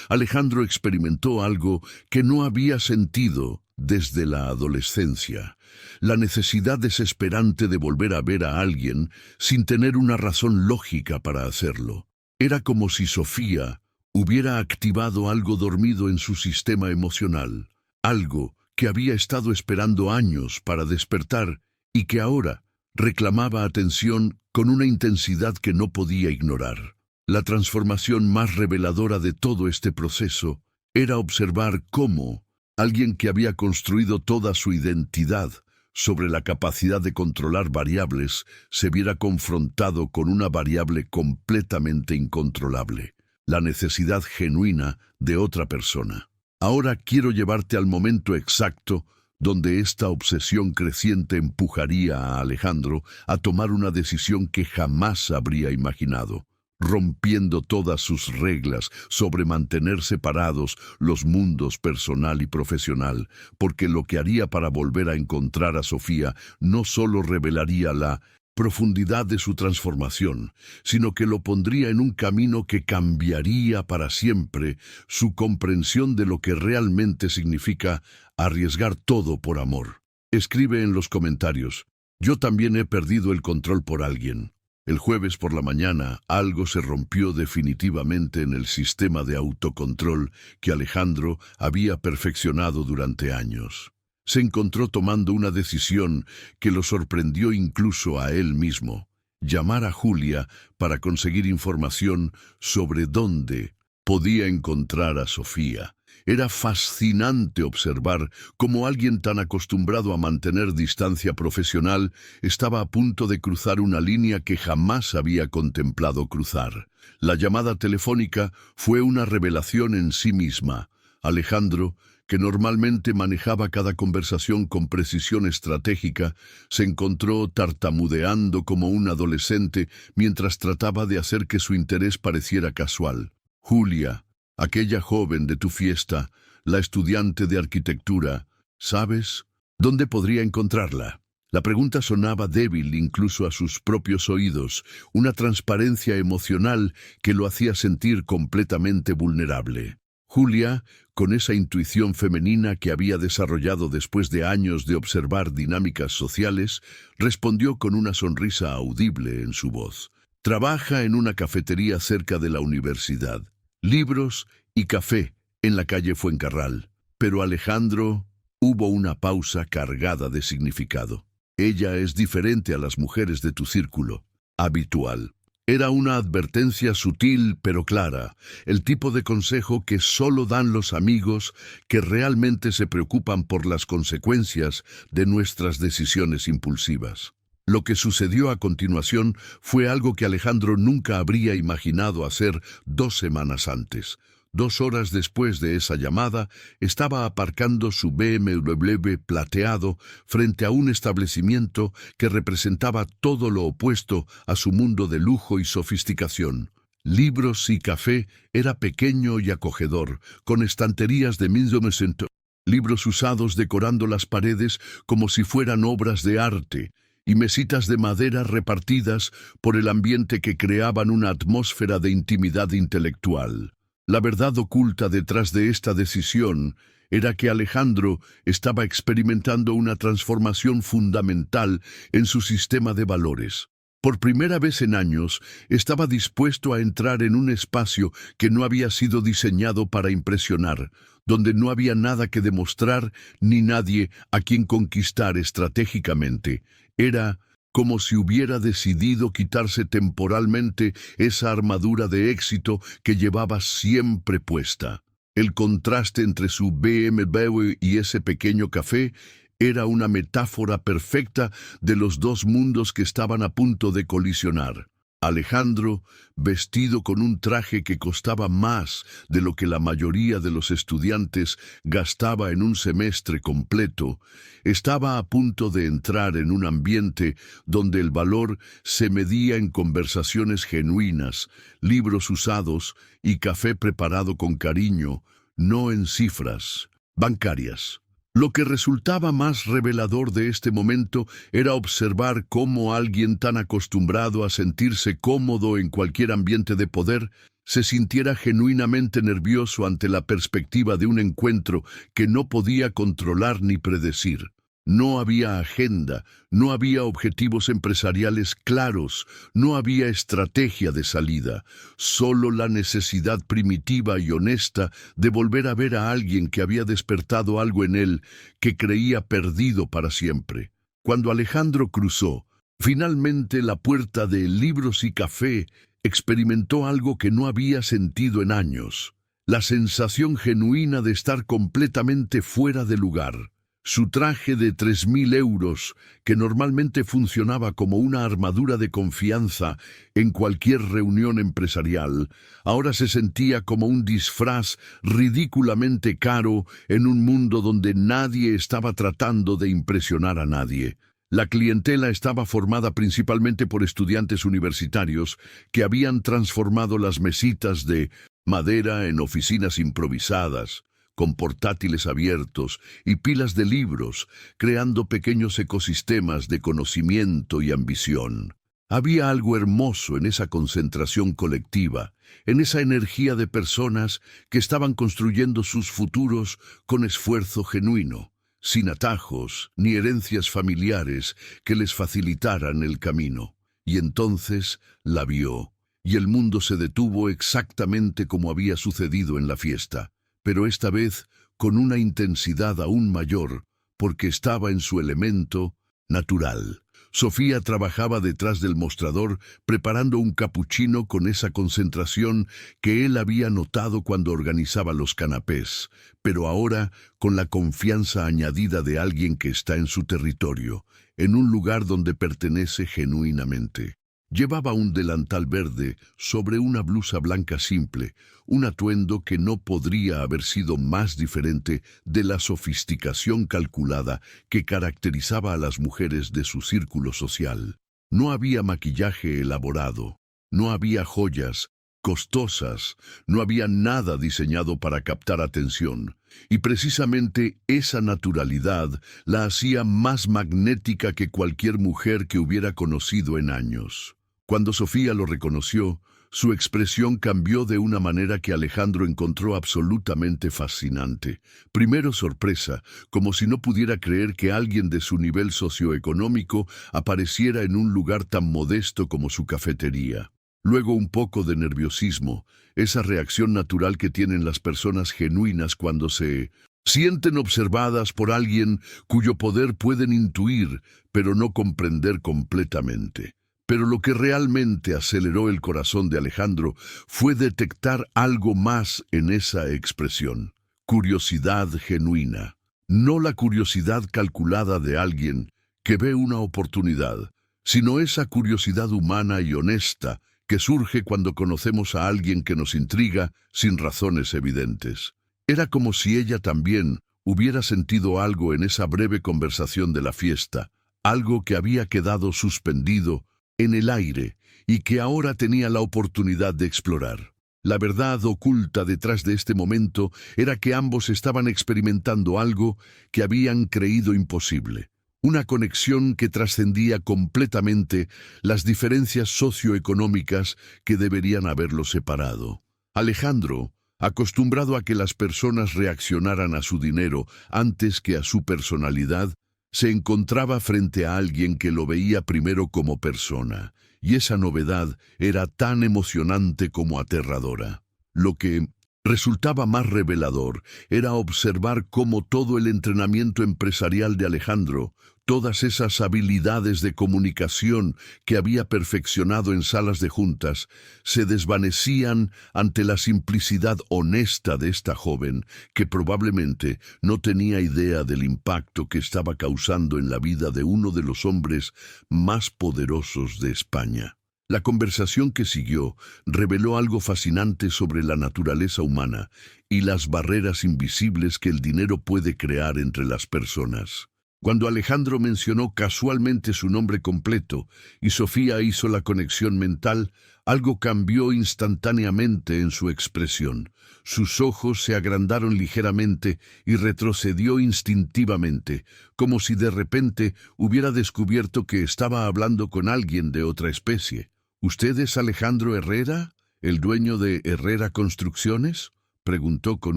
Alejandro experimentó algo que no había sentido desde la adolescencia: la necesidad desesperante de volver a ver a alguien sin tener una razón lógica para hacerlo. Era como si Sofía hubiera activado algo dormido en su sistema emocional, algo que había estado esperando años para despertar y que ahora reclamaba atención con una intensidad que no podía ignorar. La transformación más reveladora de todo este proceso era observar cómo alguien que había construido toda su identidad sobre la capacidad de controlar variables se viera confrontado con una variable completamente incontrolable. la necesidad genuina de otra persona. Ahora quiero llevarte al momento exacto donde esta obsesión creciente empujaría a Alejandro a tomar una decisión que jamás habría imaginado, rompiendo todas sus reglas sobre mantener separados los mundos personal y profesional, porque lo que haría para volver a encontrar a Sofía no solo revelaría la profundidad de su transformación, sino que lo pondría en un camino que cambiaría para siempre su comprensión de lo que realmente significa arriesgar todo por amor. Escribe en los comentarios: yo también he perdido el control por alguien. El jueves por la mañana algo se rompió definitivamente en el sistema de autocontrol que Alejandro había perfeccionado durante años. Se encontró tomando una decisión que lo sorprendió incluso a él mismo: llamar a Julia para conseguir información sobre dónde podía encontrar a Sofía. Era fascinante observar cómo alguien tan acostumbrado a mantener distancia profesional estaba a punto de cruzar una línea que jamás había contemplado cruzar. La llamada telefónica fue una revelación en sí misma. Alejandro, que normalmente manejaba cada conversación con precisión estratégica, se encontró tartamudeando como un adolescente mientras trataba de hacer que su interés pareciera casual. Julia, aquella joven de tu fiesta, la estudiante de arquitectura, ¿sabes dónde podría encontrarla? La pregunta sonaba débil incluso a sus propios oídos, una transparencia emocional que lo hacía sentir completamente vulnerable. Julia, con esa intuición femenina que había desarrollado después de años de observar dinámicas sociales, respondió con una sonrisa audible en su voz. Trabaja en una cafetería cerca de la universidad. Libros y café en la calle Fuencarral. Pero Alejandro, hubo una pausa cargada de significado. Ella es diferente a las mujeres de tu círculo habitual. Era una advertencia sutil pero clara, el tipo de consejo que solo dan los amigos que realmente se preocupan por las consecuencias de nuestras decisiones impulsivas. Lo que sucedió a continuación fue algo que Alejandro nunca habría imaginado hacer 2 semanas antes. 2 horas después de esa llamada, estaba aparcando su BMW plateado frente a un establecimiento que representaba todo lo opuesto a su mundo de lujo y sofisticación. Libros y café era pequeño y acogedor, con estanterías de 1900, libros usados decorando las paredes como si fueran obras de arte, y mesitas de madera repartidas por el ambiente que creaban una atmósfera de intimidad intelectual. La verdad oculta detrás de esta decisión era que Alejandro estaba experimentando una transformación fundamental en su sistema de valores. Por primera vez en años, estaba dispuesto a entrar en un espacio que no había sido diseñado para impresionar, donde no había nada que demostrar ni nadie a quien conquistar estratégicamente. Era como si hubiera decidido quitarse temporalmente esa armadura de éxito que llevaba siempre puesta. El contraste entre su BMW y ese pequeño café era una metáfora perfecta de los 2 mundos que estaban a punto de colisionar. Alejandro, vestido con un traje que costaba más de lo que la mayoría de los estudiantes gastaba en un semestre completo, estaba a punto de entrar en un ambiente donde el valor se medía en conversaciones genuinas, libros usados y café preparado con cariño, no en cifras bancarias. Lo que resultaba más revelador de este momento era observar cómo alguien tan acostumbrado a sentirse cómodo en cualquier ambiente de poder se sintiera genuinamente nervioso ante la perspectiva de un encuentro que no podía controlar ni predecir. No había agenda, no había objetivos empresariales claros, no había estrategia de salida, solo la necesidad primitiva y honesta de volver a ver a alguien que había despertado algo en él que creía perdido para siempre. Cuando Alejandro cruzó finalmente la puerta de Libros y Café, experimentó algo que no había sentido en años: la sensación genuina de estar completamente fuera de lugar. Su traje de 3.000 euros, que normalmente funcionaba como una armadura de confianza en cualquier reunión empresarial, ahora se sentía como un disfraz ridículamente caro en un mundo donde nadie estaba tratando de impresionar a nadie. La clientela estaba formada principalmente por estudiantes universitarios que habían transformado las mesitas de madera en oficinas improvisadas, con portátiles abiertos y pilas de libros, creando pequeños ecosistemas de conocimiento y ambición. Había algo hermoso en esa concentración colectiva, en esa energía de personas que estaban construyendo sus futuros con esfuerzo genuino, sin atajos ni herencias familiares que les facilitaran el camino. Y entonces la vio, y el mundo se detuvo exactamente como había sucedido en la fiesta, pero esta vez con una intensidad aún mayor, porque estaba en su elemento natural. Sofía trabajaba detrás del mostrador preparando un capuchino con esa concentración que él había notado cuando organizaba los canapés, pero ahora con la confianza añadida de alguien que está en su territorio, en un lugar donde pertenece genuinamente. Llevaba un delantal verde sobre una blusa blanca simple, un atuendo que no podría haber sido más diferente de la sofisticación calculada que caracterizaba a las mujeres de su círculo social. No había maquillaje elaborado, no había joyas costosas, no había nada diseñado para captar atención, y precisamente esa naturalidad la hacía más magnética que cualquier mujer que hubiera conocido en años. Cuando Sofía lo reconoció, su expresión cambió de una manera que Alejandro encontró absolutamente fascinante. Primero sorpresa, como si no pudiera creer que alguien de su nivel socioeconómico apareciera en un lugar tan modesto como su cafetería. Luego un poco de nerviosismo, esa reacción natural que tienen las personas genuinas cuando se sienten observadas por alguien cuyo poder pueden intuir, pero no comprender completamente. Pero lo que realmente aceleró el corazón de Alejandro fue detectar algo más en esa expresión: curiosidad genuina. No la curiosidad calculada de alguien que ve una oportunidad, sino esa curiosidad humana y honesta que surge cuando conocemos a alguien que nos intriga sin razones evidentes. Era como si ella también hubiera sentido algo en esa breve conversación de la fiesta, algo que había quedado suspendido en el aire y que ahora tenía la oportunidad de explorar. La verdad oculta detrás de este momento era que ambos estaban experimentando algo que habían creído imposible. Una conexión que trascendía completamente las diferencias socioeconómicas que deberían haberlos separado. Alejandro, acostumbrado a que las personas reaccionaran a su dinero antes que a su personalidad, se encontraba frente a alguien que lo veía primero como persona, y esa novedad era tan emocionante como aterradora. Lo que resultaba más revelador era observar cómo todo el entrenamiento empresarial de Alejandro, todas esas habilidades de comunicación que había perfeccionado en salas de juntas, se desvanecían ante la simplicidad honesta de esta joven, que probablemente no tenía idea del impacto que estaba causando en la vida de uno de los hombres más poderosos de España. La conversación que siguió reveló algo fascinante sobre la naturaleza humana y las barreras invisibles que el dinero puede crear entre las personas. Cuando Alejandro mencionó casualmente su nombre completo y Sofía hizo la conexión mental, algo cambió instantáneamente en su expresión. Sus ojos se agrandaron ligeramente y retrocedió instintivamente, como si de repente hubiera descubierto que estaba hablando con alguien de otra especie. ¿Usted es Alejandro Herrera, el dueño de Herrera Construcciones?, preguntó con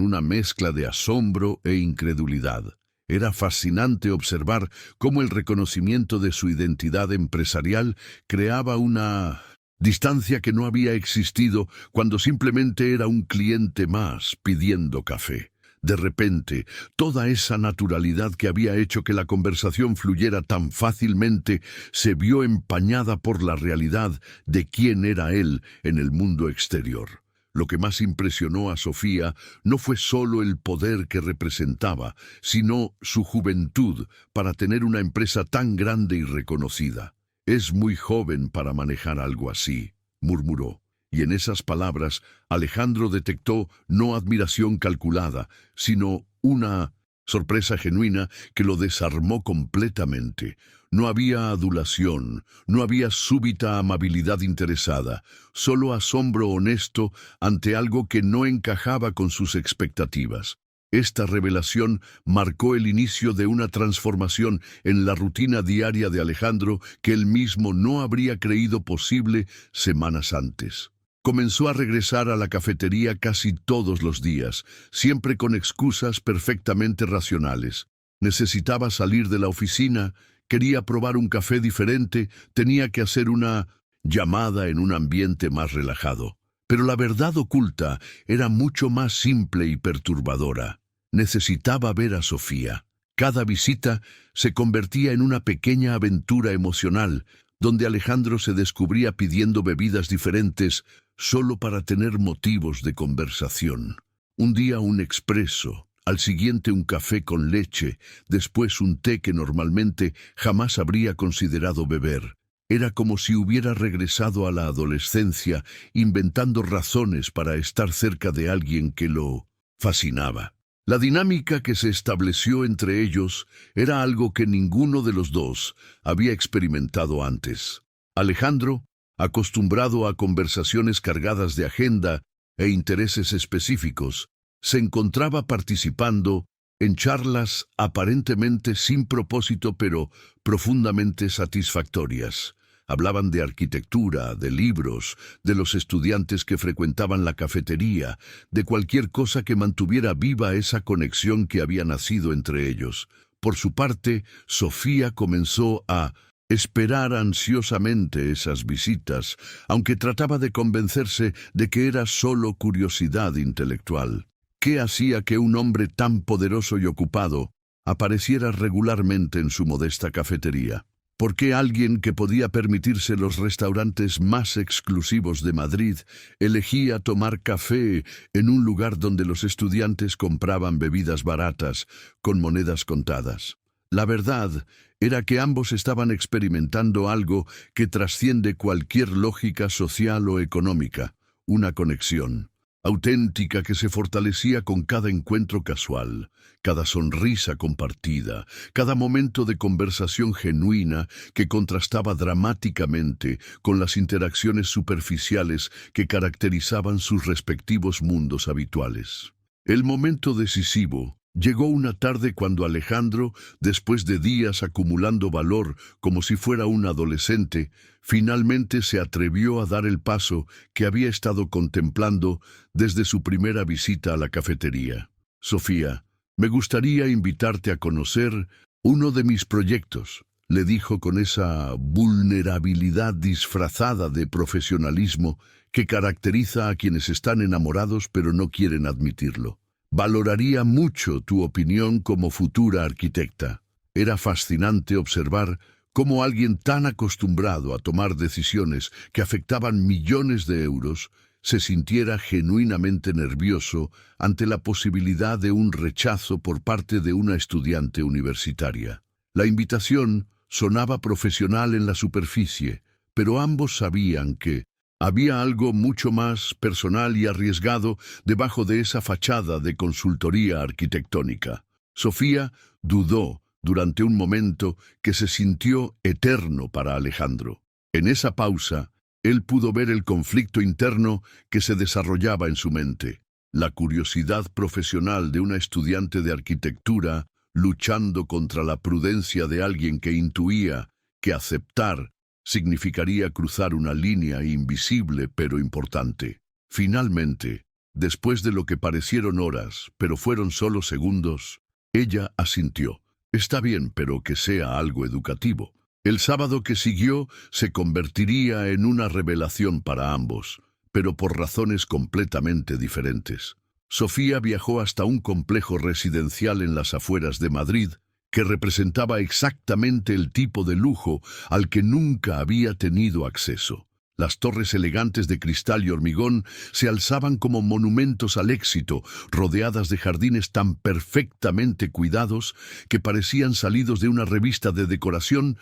una mezcla de asombro e incredulidad. Era fascinante observar cómo el reconocimiento de su identidad empresarial creaba una distancia que no había existido cuando simplemente era un cliente más pidiendo café. De repente, toda esa naturalidad que había hecho que la conversación fluyera tan fácilmente se vio empañada por la realidad de quién era él en el mundo exterior. Lo que más impresionó a Sofía no fue solo el poder que representaba, sino su juventud para tener una empresa tan grande y reconocida. «Es muy joven para manejar algo así», murmuró. Y en esas palabras, Alejandro detectó no admiración calculada, sino una sorpresa genuina que lo desarmó completamente. No había adulación, no había súbita amabilidad interesada, solo asombro honesto ante algo que no encajaba con sus expectativas. Esta revelación marcó el inicio de una transformación en la rutina diaria de Alejandro que él mismo no habría creído posible semanas antes. Comenzó a regresar a la cafetería casi todos los días, siempre con excusas perfectamente racionales. Necesitaba salir de la oficina, quería probar un café diferente, tenía que hacer una llamada en un ambiente más relajado. Pero la verdad oculta era mucho más simple y perturbadora. Necesitaba ver a Sofía. Cada visita se convertía en una pequeña aventura emocional, donde Alejandro se descubría pidiendo bebidas diferentes solo para tener motivos de conversación. Un día un expreso, al siguiente un café con leche, después un té que normalmente jamás habría considerado beber. Era como si hubiera regresado a la adolescencia, inventando razones para estar cerca de alguien que lo fascinaba. La dinámica que se estableció entre ellos era algo que ninguno de los dos había experimentado antes. Alejandro, acostumbrado a conversaciones cargadas de agenda e intereses específicos, se encontraba participando en charlas aparentemente sin propósito pero profundamente satisfactorias. Hablaban de arquitectura, de libros, de los estudiantes que frecuentaban la cafetería, de cualquier cosa que mantuviera viva esa conexión que había nacido entre ellos. Por su parte, Sofía comenzó a esperar ansiosamente esas visitas, aunque trataba de convencerse de que era solo curiosidad intelectual. ¿Qué hacía que un hombre tan poderoso y ocupado apareciera regularmente en su modesta cafetería? ¿Por qué alguien que podía permitirse los restaurantes más exclusivos de Madrid elegía tomar café en un lugar donde los estudiantes compraban bebidas baratas con monedas contadas? La verdad era que ambos estaban experimentando algo que trasciende cualquier lógica social o económica, una conexión auténtica que se fortalecía con cada encuentro casual, cada sonrisa compartida, cada momento de conversación genuina que contrastaba dramáticamente con las interacciones superficiales que caracterizaban sus respectivos mundos habituales. El momento decisivo llegó una tarde cuando Alejandro, después de días acumulando valor como si fuera un adolescente, finalmente se atrevió a dar el paso que había estado contemplando desde su primera visita a la cafetería. «Sofía, me gustaría invitarte a conocer uno de mis proyectos», le dijo con esa vulnerabilidad disfrazada de profesionalismo que caracteriza a quienes están enamorados pero no quieren admitirlo. «Valoraría mucho tu opinión como futura arquitecta». Era fascinante observar cómo alguien tan acostumbrado a tomar decisiones que afectaban millones de euros se sintiera genuinamente nervioso ante la posibilidad de un rechazo por parte de una estudiante universitaria. La invitación sonaba profesional en la superficie, pero ambos sabían que había algo mucho más personal y arriesgado debajo de esa fachada de consultoría arquitectónica. Sofía dudó durante un momento que se sintió eterno para Alejandro. En esa pausa, él pudo ver el conflicto interno que se desarrollaba en su mente. La curiosidad profesional de una estudiante de arquitectura luchando contra la prudencia de alguien que intuía que aceptar significaría cruzar una línea invisible pero importante. Finalmente, después de lo que parecieron horas, pero fueron solo segundos, ella asintió. «Está bien, pero que sea algo educativo». El sábado que siguió se convertiría en una revelación para ambos, pero por razones completamente diferentes. Sofía viajó hasta un complejo residencial en las afueras de Madrid, que representaba exactamente el tipo de lujo al que nunca había tenido acceso. Las torres elegantes de cristal y hormigón se alzaban como monumentos al éxito, rodeadas de jardines tan perfectamente cuidados que parecían salidos de una revista de decoración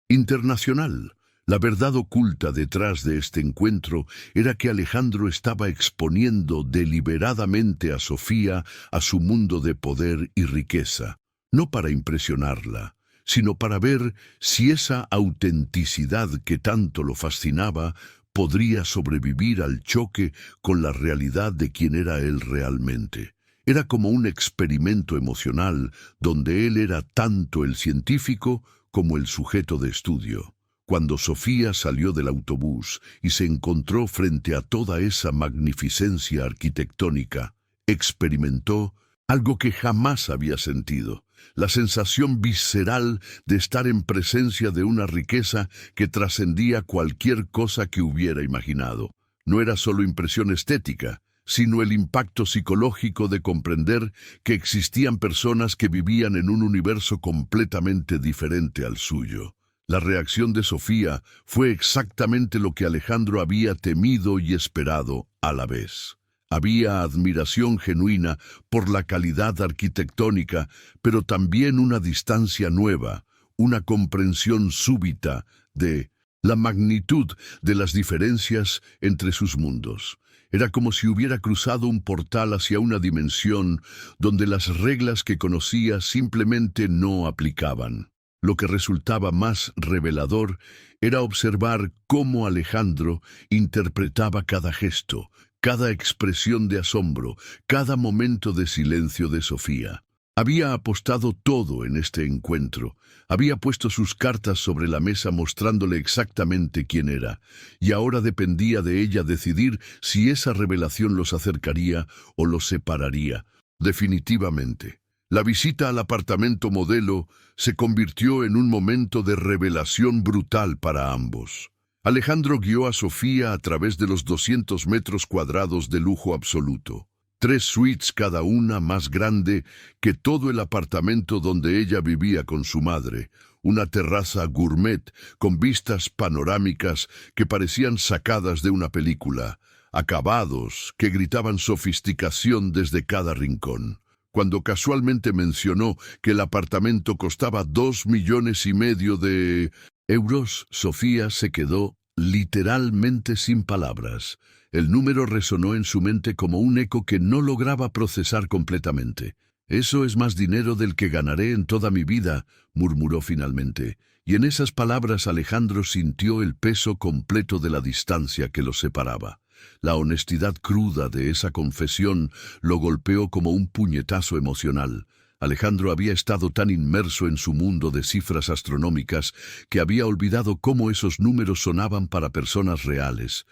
internacional. La verdad oculta detrás de este encuentro era que Alejandro estaba exponiendo deliberadamente a Sofía a su mundo de poder y riqueza, no para impresionarla, sino para ver si esa autenticidad que tanto lo fascinaba podría sobrevivir al choque con la realidad de quién era él realmente. Era como un experimento emocional donde él era tanto el científico como el sujeto de estudio. Cuando Sofía salió del autobús y se encontró frente a toda esa magnificencia arquitectónica, experimentó algo que jamás había sentido: la sensación visceral de estar en presencia de una riqueza que trascendía cualquier cosa que hubiera imaginado. No era solo impresión estética, sino el impacto psicológico de comprender que existían personas que vivían en un universo completamente diferente al suyo. La reacción de Sofía fue exactamente lo que Alejandro había temido y esperado a la vez. Había admiración genuina por la calidad arquitectónica, pero también una distancia nueva, una comprensión súbita de la magnitud de las diferencias entre sus mundos. Era como si hubiera cruzado un portal hacia una dimensión donde las reglas que conocía simplemente no aplicaban. Lo que resultaba más revelador era observar cómo Alejandro interpretaba cada gesto, cada expresión de asombro, cada momento de silencio de Sofía. Había apostado todo en este encuentro, había puesto sus cartas sobre la mesa mostrándole exactamente quién era, y ahora dependía de ella decidir si esa revelación los acercaría o los separaría. Definitivamente, la visita al apartamento modelo se convirtió en un momento de revelación brutal para ambos. Alejandro guió a Sofía a través de los 200 metros cuadrados de lujo absoluto. 3 suites cada una más grande que todo el apartamento donde ella vivía con su madre, una terraza gourmet con vistas panorámicas que parecían sacadas de una película, acabados que gritaban sofisticación desde cada rincón. Cuando casualmente mencionó que el apartamento costaba 2,5 millones de euros, Sofía se quedó literalmente sin palabras. El número resonó en su mente como un eco que no lograba procesar completamente. «Eso es más dinero del que ganaré en toda mi vida», murmuró finalmente, y en esas palabras Alejandro sintió el peso completo de la distancia que los separaba. La honestidad cruda de esa confesión lo golpeó como un puñetazo emocional. Alejandro había estado tan inmerso en su mundo de cifras astronómicas que había olvidado cómo esos números sonaban para personas reales.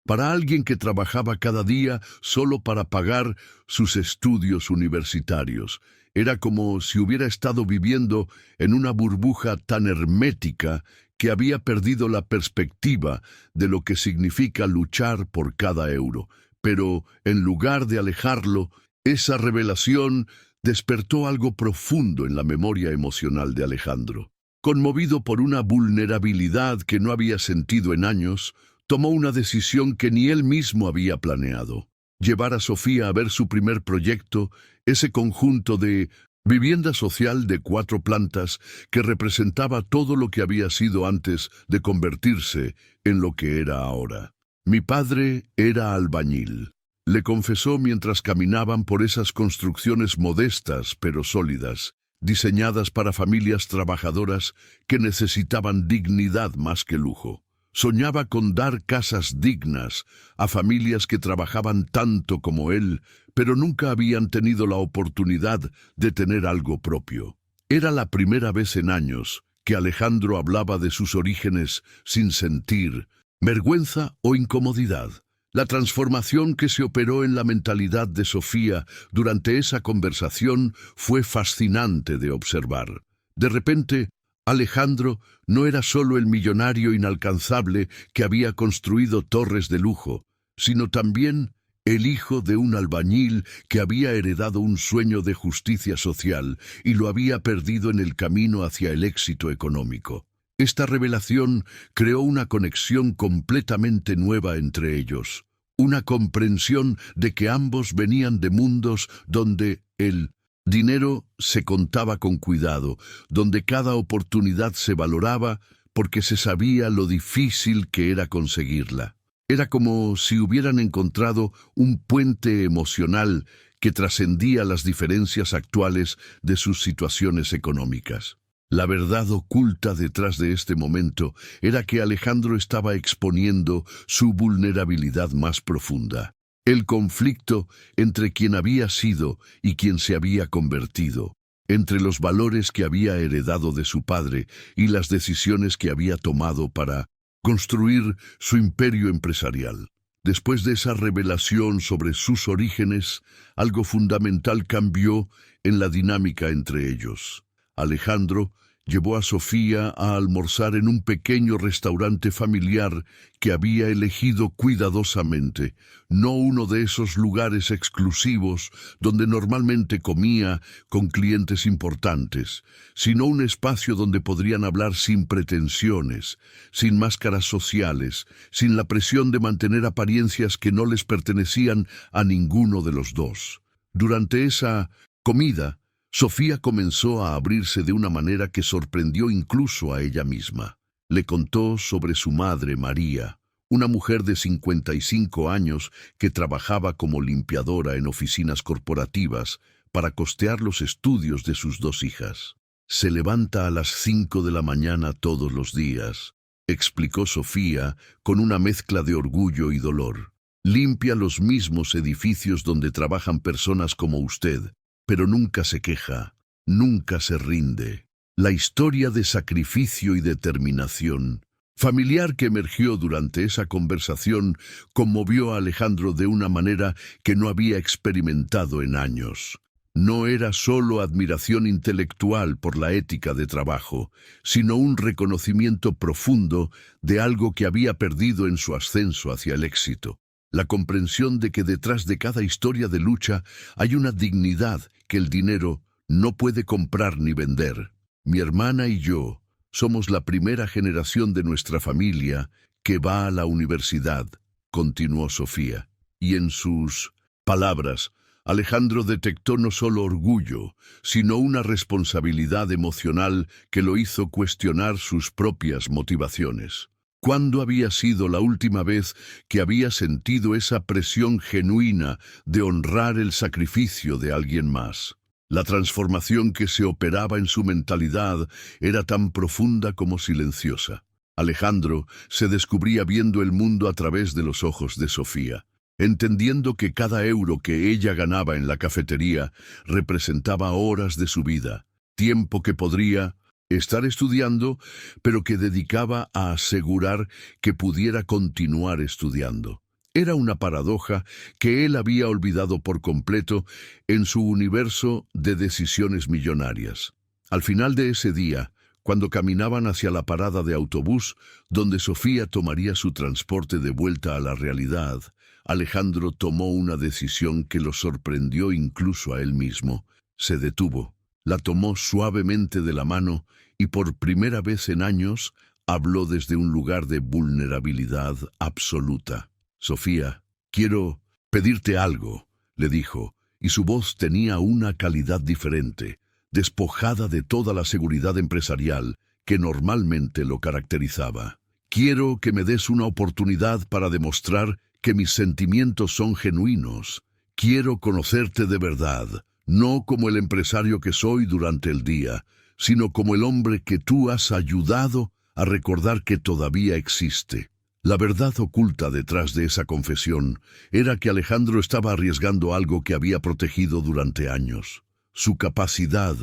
Para alguien que trabajaba cada día solo para pagar sus estudios universitarios. Era como si hubiera estado viviendo en una burbuja tan hermética que había perdido la perspectiva de lo que significa luchar por cada euro. Pero, en lugar de alejarlo, esa revelación despertó algo profundo en la memoria emocional de Alejandro. Conmovido por una vulnerabilidad que no había sentido en años, tomó una decisión que ni él mismo había planeado: llevar a Sofía a ver su primer proyecto, ese conjunto de vivienda social de 4 plantas que representaba todo lo que había sido antes de convertirse en lo que era ahora. «Mi padre era albañil», le confesó mientras caminaban por esas construcciones modestas pero sólidas, diseñadas para familias trabajadoras que necesitaban dignidad más que lujo. Soñaba con dar casas dignas a familias que trabajaban tanto como él, pero nunca habían tenido la oportunidad de tener algo propio. Era la primera vez en años que Alejandro hablaba de sus orígenes sin sentir vergüenza o incomodidad. La transformación que se operó en la mentalidad de Sofía durante esa conversación fue fascinante de observar. De repente, Alejandro no era solo el millonario inalcanzable que había construido torres de lujo, sino también el hijo de un albañil que había heredado un sueño de justicia social y lo había perdido en el camino hacia el éxito económico. Esta revelación creó una conexión completamente nueva entre ellos, una comprensión de que ambos venían de mundos donde el dinero se contaba con cuidado, donde cada oportunidad se valoraba porque se sabía lo difícil que era conseguirla. Era como si hubieran encontrado un puente emocional que trascendía las diferencias actuales de sus situaciones económicas. La verdad oculta detrás de este momento era que Alejandro estaba exponiendo su vulnerabilidad más profunda, el conflicto entre quien había sido y quien se había convertido, entre los valores que había heredado de su padre y las decisiones que había tomado para construir su imperio empresarial. Después de esa revelación sobre sus orígenes, algo fundamental cambió en la dinámica entre ellos. Alejandro llevó a Sofía a almorzar en un pequeño restaurante familiar que había elegido cuidadosamente, no uno de esos lugares exclusivos donde normalmente comía con clientes importantes, sino un espacio donde podrían hablar sin pretensiones, sin máscaras sociales, sin la presión de mantener apariencias que no les pertenecían a ninguno de los dos. Durante esa comida, Sofía comenzó a abrirse de una manera que sorprendió incluso a ella misma. Le contó sobre su madre, María, una mujer de 55 años que trabajaba como limpiadora en oficinas corporativas para costear los estudios de sus dos hijas. Se levanta a las 5 de la mañana todos los días, explicó Sofía con una mezcla de orgullo y dolor. Limpia los mismos edificios donde trabajan personas como usted, pero nunca se queja, nunca se rinde. La historia de sacrificio y determinación familiar que emergió durante esa conversación conmovió a Alejandro de una manera que no había experimentado en años. No era solo admiración intelectual por la ética de trabajo, sino un reconocimiento profundo de algo que había perdido en su ascenso hacia el éxito. La comprensión de que detrás de cada historia de lucha hay una dignidad que el dinero no puede comprar ni vender. Mi hermana y yo somos la primera generación de nuestra familia que va a la universidad, continuó Sofía. Y en sus palabras, Alejandro detectó no solo orgullo, sino una responsabilidad emocional que lo hizo cuestionar sus propias motivaciones. ¿Cuándo había sido la última vez que había sentido esa presión genuina de honrar el sacrificio de alguien más? La transformación que se operaba en su mentalidad era tan profunda como silenciosa. Alejandro se descubría viendo el mundo a través de los ojos de Sofía, entendiendo que cada euro que ella ganaba en la cafetería representaba horas de su vida, tiempo que podría estar estudiando, pero que dedicaba a asegurar que pudiera continuar estudiando. Era una paradoja que él había olvidado por completo en su universo de decisiones millonarias. Al final de ese día, cuando caminaban hacia la parada de autobús, donde Sofía tomaría su transporte de vuelta a la realidad, Alejandro tomó una decisión que lo sorprendió incluso a él mismo. Se detuvo, la tomó suavemente de la mano y por primera vez en años habló desde un lugar de vulnerabilidad absoluta. Sofía, quiero pedirte algo, le dijo, y su voz tenía una calidad diferente, despojada de toda la seguridad empresarial que normalmente lo caracterizaba. Quiero que me des una oportunidad para demostrar que mis sentimientos son genuinos. Quiero conocerte de verdad, no como el empresario que soy durante el día, sino como el hombre que tú has ayudado a recordar que todavía existe. La verdad oculta detrás de esa confesión era que Alejandro estaba arriesgando algo que había protegido durante años. Su capacidad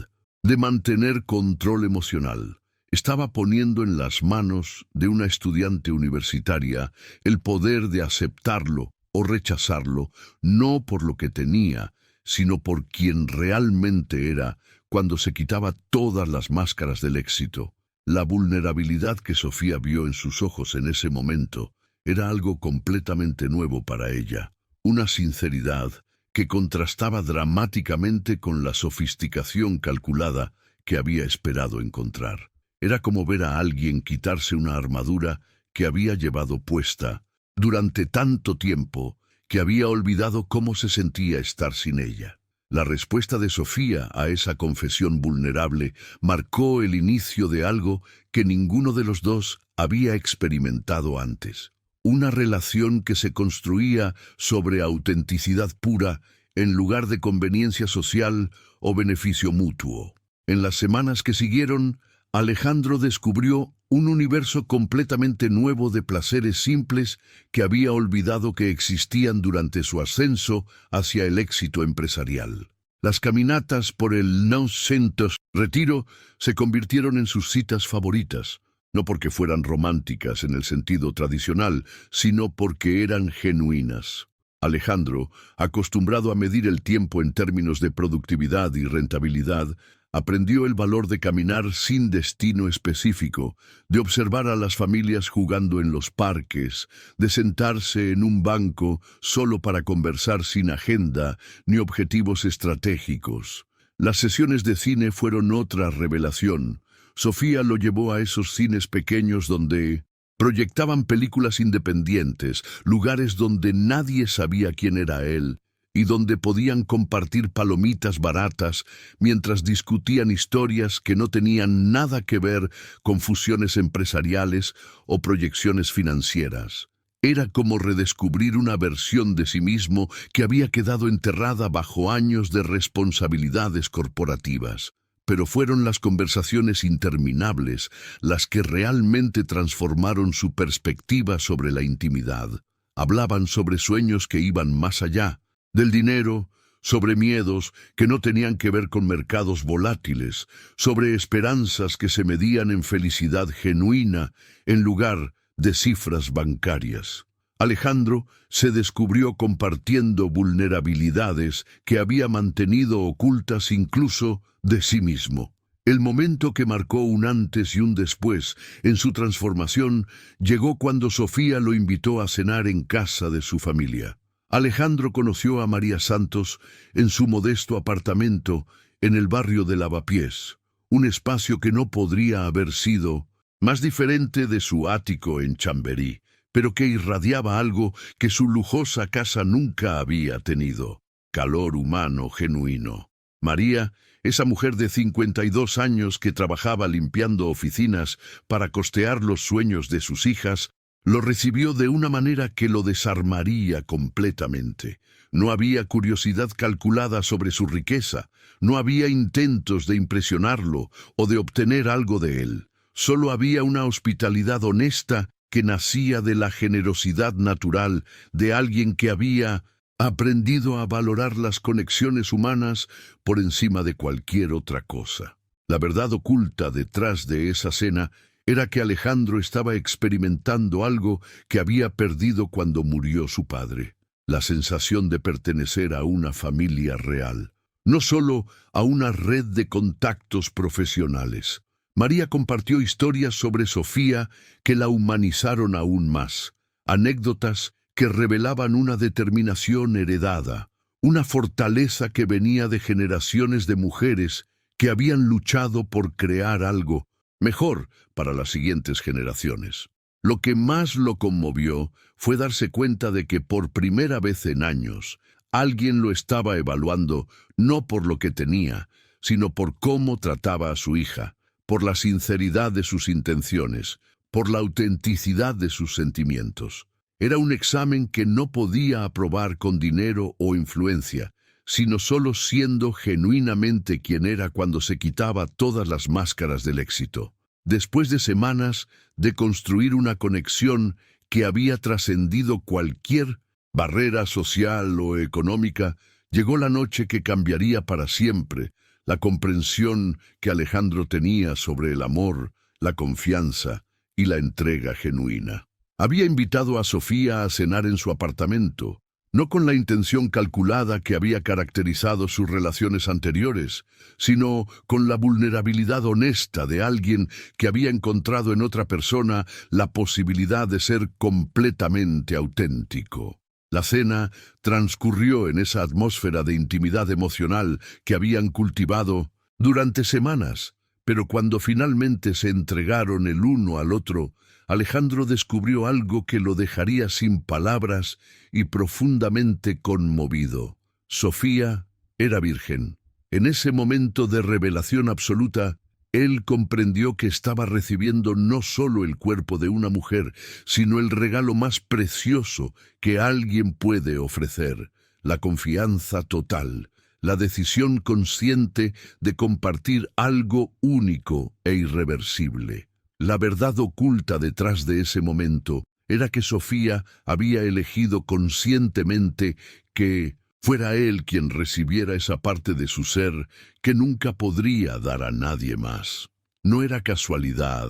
de mantener control emocional. Estaba poniendo en las manos de una estudiante universitaria el poder de aceptarlo o rechazarlo, no por lo que tenía, sino por quien realmente era cuando se quitaba todas las máscaras del éxito. La vulnerabilidad que Sofía vio en sus ojos en ese momento era algo completamente nuevo para ella, una sinceridad que contrastaba dramáticamente con la sofisticación calculada que había esperado encontrar. Era como ver a alguien quitarse una armadura que había llevado puesta durante tanto tiempo que había olvidado cómo se sentía estar sin ella. La respuesta de Sofía a esa confesión vulnerable marcó el inicio de algo que ninguno de los dos había experimentado antes. Una relación que se construía sobre autenticidad pura en lugar de conveniencia social o beneficio mutuo. En las semanas que siguieron, Alejandro descubrió un universo completamente nuevo de placeres simples que había olvidado que existían durante su ascenso hacia el éxito empresarial. Las caminatas por el Centre Retiro se convirtieron en sus citas favoritas, no porque fueran románticas en el sentido tradicional, sino porque eran genuinas. Alejandro, acostumbrado a medir el tiempo en términos de productividad y rentabilidad, aprendió el valor de caminar sin destino específico, de observar a las familias jugando en los parques, de sentarse en un banco solo para conversar sin agenda ni objetivos estratégicos. Las sesiones de cine fueron otra revelación. Sofía lo llevó a esos cines pequeños donde proyectaban películas independientes, lugares donde nadie sabía quién era él, y donde podían compartir palomitas baratas mientras discutían historias que no tenían nada que ver con fusiones empresariales o proyecciones financieras. Era como redescubrir una versión de sí mismo que había quedado enterrada bajo años de responsabilidades corporativas. Pero fueron las conversaciones interminables las que realmente transformaron su perspectiva sobre la intimidad. Hablaban sobre sueños que iban más allá del dinero, sobre miedos que no tenían que ver con mercados volátiles, sobre esperanzas que se medían en felicidad genuina en lugar de cifras bancarias. Alejandro se descubrió compartiendo vulnerabilidades que había mantenido ocultas incluso de sí mismo. El momento que marcó un antes y un después en su transformación llegó cuando Sofía lo invitó a cenar en casa de su familia. Alejandro conoció a María Santos en su modesto apartamento en el barrio de Lavapiés, un espacio que no podría haber sido más diferente de su ático en Chamberí, pero que irradiaba algo que su lujosa casa nunca había tenido: calor humano genuino. María, esa mujer de 52 años que trabajaba limpiando oficinas para costear los sueños de sus hijas, lo recibió de una manera que lo desarmaría completamente. No había curiosidad calculada sobre su riqueza, no había intentos de impresionarlo o de obtener algo de él. Solo había una hospitalidad honesta que nacía de la generosidad natural de alguien que había aprendido a valorar las conexiones humanas por encima de cualquier otra cosa. La verdad oculta detrás de esa cena era que Alejandro estaba experimentando algo que había perdido cuando murió su padre: la sensación de pertenecer a una familia real, no solo a una red de contactos profesionales. María compartió historias sobre Sofía que la humanizaron aún más, anécdotas que revelaban una determinación heredada, una fortaleza que venía de generaciones de mujeres que habían luchado por crear algo mejor para las siguientes generaciones. Lo que más lo conmovió fue darse cuenta de que por primera vez en años alguien lo estaba evaluando no por lo que tenía, sino por cómo trataba a su hija, por la sinceridad de sus intenciones, por la autenticidad de sus sentimientos. Era un examen que no podía aprobar con dinero o influencia, sino solo siendo genuinamente quien era cuando se quitaba todas las máscaras del éxito. Después de semanas de construir una conexión que había trascendido cualquier barrera social o económica, llegó la noche que cambiaría para siempre la comprensión que Alejandro tenía sobre el amor, la confianza y la entrega genuina. Había invitado a Sofía a cenar en su apartamento, no con la intención calculada que había caracterizado sus relaciones anteriores, sino con la vulnerabilidad honesta de alguien que había encontrado en otra persona la posibilidad de ser completamente auténtico. La cena transcurrió en esa atmósfera de intimidad emocional que habían cultivado durante semanas, Pero cuando finalmente se entregaron el uno al otro, Alejandro descubrió algo que lo dejaría sin palabras y profundamente conmovido. Sofía era virgen. En ese momento de revelación absoluta, él comprendió que estaba recibiendo no solo el cuerpo de una mujer, sino el regalo más precioso que alguien puede ofrecer: la confianza total, la decisión consciente de compartir algo único e irreversible. La verdad oculta detrás de ese momento era que Sofía había elegido conscientemente que fuera él quien recibiera esa parte de su ser que nunca podría dar a nadie más. No era casualidad,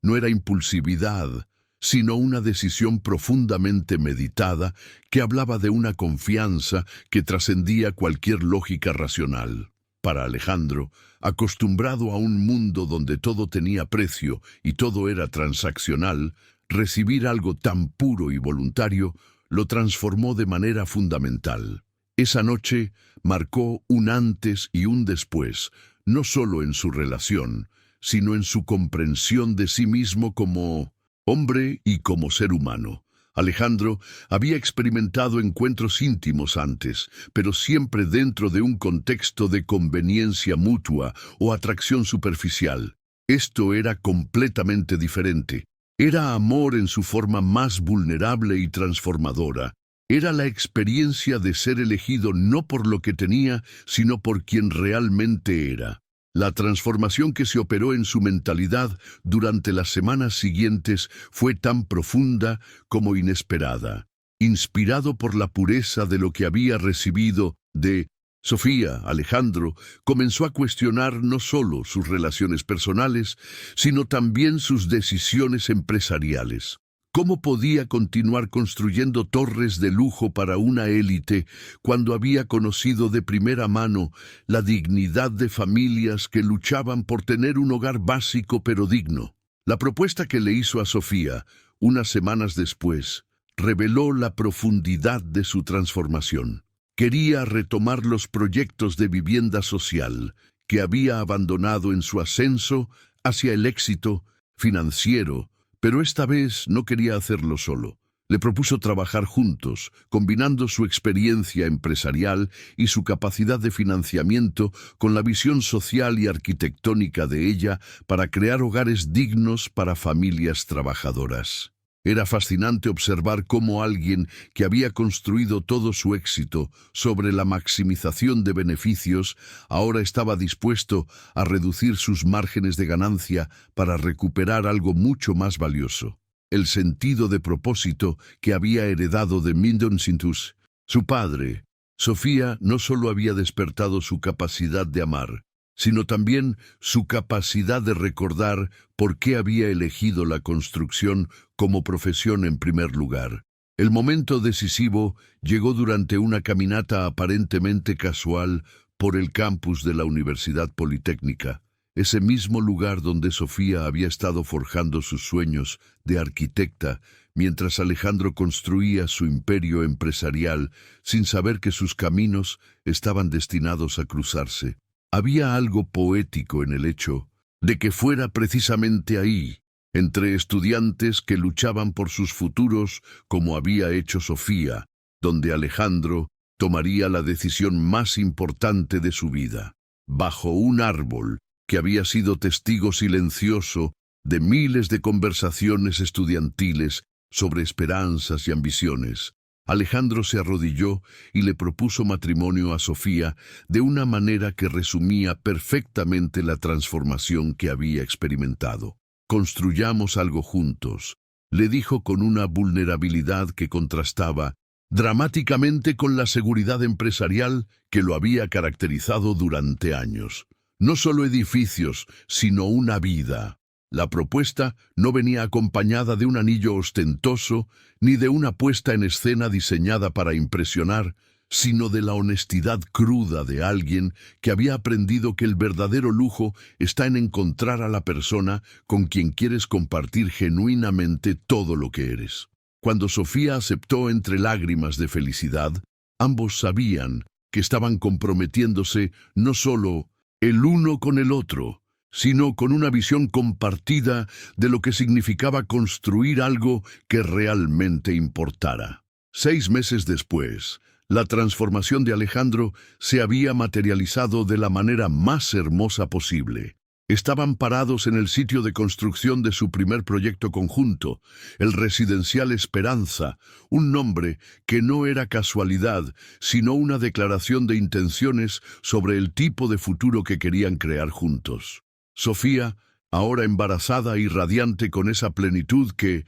no era impulsividad, sino una decisión profundamente meditada que hablaba de una confianza que trascendía cualquier lógica racional. Para Alejandro, acostumbrado a un mundo donde todo tenía precio y todo era transaccional, recibir algo tan puro y voluntario lo transformó de manera fundamental. Esa noche marcó un antes y un después, no solo en su relación, sino en su comprensión de sí mismo como hombre y como ser humano. Alejandro había experimentado encuentros íntimos antes, pero siempre dentro de un contexto de conveniencia mutua o atracción superficial. Esto era completamente diferente. Era amor en su forma más vulnerable y transformadora. Era la experiencia de ser elegido no por lo que tenía, sino por quien realmente era. La transformación que se operó en su mentalidad durante las semanas siguientes fue tan profunda como inesperada. Inspirado por la pureza de lo que había recibido de Sofía, Alejandro comenzó a cuestionar no solo sus relaciones personales, sino también sus decisiones empresariales. ¿Cómo podía continuar construyendo torres de lujo para una élite cuando había conocido de primera mano la dignidad de familias que luchaban por tener un hogar básico pero digno? La propuesta que le hizo a Sofía, unas semanas después, reveló la profundidad de su transformación. Quería retomar los proyectos de vivienda social que había abandonado en su ascenso hacia el éxito financiero, pero esta vez no quería hacerlo solo. Le propuso trabajar juntos, combinando su experiencia empresarial y su capacidad de financiamiento con la visión social y arquitectónica de ella para crear hogares dignos para familias trabajadoras. Era fascinante observar cómo alguien que había construido todo su éxito sobre la maximización de beneficios ahora estaba dispuesto a reducir sus márgenes de ganancia para recuperar algo mucho más valioso: el sentido de propósito que había heredado de Mindon Sintus. Su padre, Sofía, no solo había despertado su capacidad de amar, sino también su capacidad de recordar por qué había elegido la construcción como profesión en primer lugar. El momento decisivo llegó durante una caminata aparentemente casual por el campus de la Universidad Politécnica, ese mismo lugar donde Sofía había estado forjando sus sueños de arquitecta, mientras Alejandro construía su imperio empresarial sin saber que sus caminos estaban destinados a cruzarse. Había algo poético en el hecho de que fuera precisamente ahí, entre estudiantes que luchaban por sus futuros como había hecho Sofía, donde Alejandro tomaría la decisión más importante de su vida. Bajo un árbol que había sido testigo silencioso de miles de conversaciones estudiantiles sobre esperanzas y ambiciones, Alejandro se arrodilló y le propuso matrimonio a Sofía de una manera que resumía perfectamente la transformación que había experimentado. «Construyamos algo juntos», le dijo con una vulnerabilidad que contrastaba dramáticamente con la seguridad empresarial que lo había caracterizado durante años. No solo edificios, sino una vida. La propuesta no venía acompañada de un anillo ostentoso ni de una puesta en escena diseñada para impresionar, sino de la honestidad cruda de alguien que había aprendido que el verdadero lujo está en encontrar a la persona con quien quieres compartir genuinamente todo lo que eres. Cuando Sofía aceptó entre lágrimas de felicidad, ambos sabían que estaban comprometiéndose no solo el uno con el otro, sino con una visión compartida de lo que significaba construir algo que realmente importara. 6 meses después, la transformación de Alejandro se había materializado de la manera más hermosa posible. Estaban parados en el sitio de construcción de su primer proyecto conjunto, el Residencial Esperanza, un nombre que no era casualidad, sino una declaración de intenciones sobre el tipo de futuro que querían crear juntos. Sofía, ahora embarazada y radiante con esa plenitud que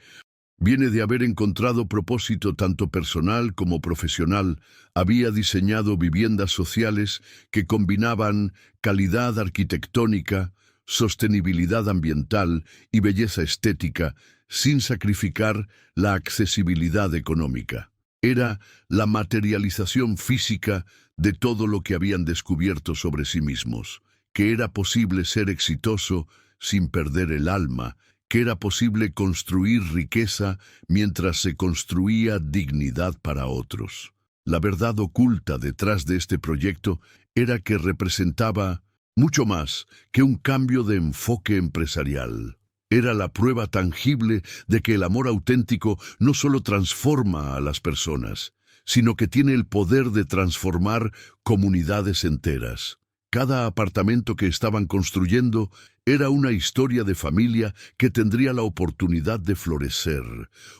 viene de haber encontrado propósito tanto personal como profesional, había diseñado viviendas sociales que combinaban calidad arquitectónica, sostenibilidad ambiental y belleza estética, sin sacrificar la accesibilidad económica. Era la materialización física de todo lo que habían descubierto sobre sí mismos, que era posible ser exitoso sin perder el alma, que era posible construir riqueza mientras se construía dignidad para otros. La verdad oculta detrás de este proyecto era que representaba mucho más que un cambio de enfoque empresarial. Era la prueba tangible de que el amor auténtico no solo transforma a las personas, sino que tiene el poder de transformar comunidades enteras. Cada apartamento que estaban construyendo era una historia de familia que tendría la oportunidad de florecer,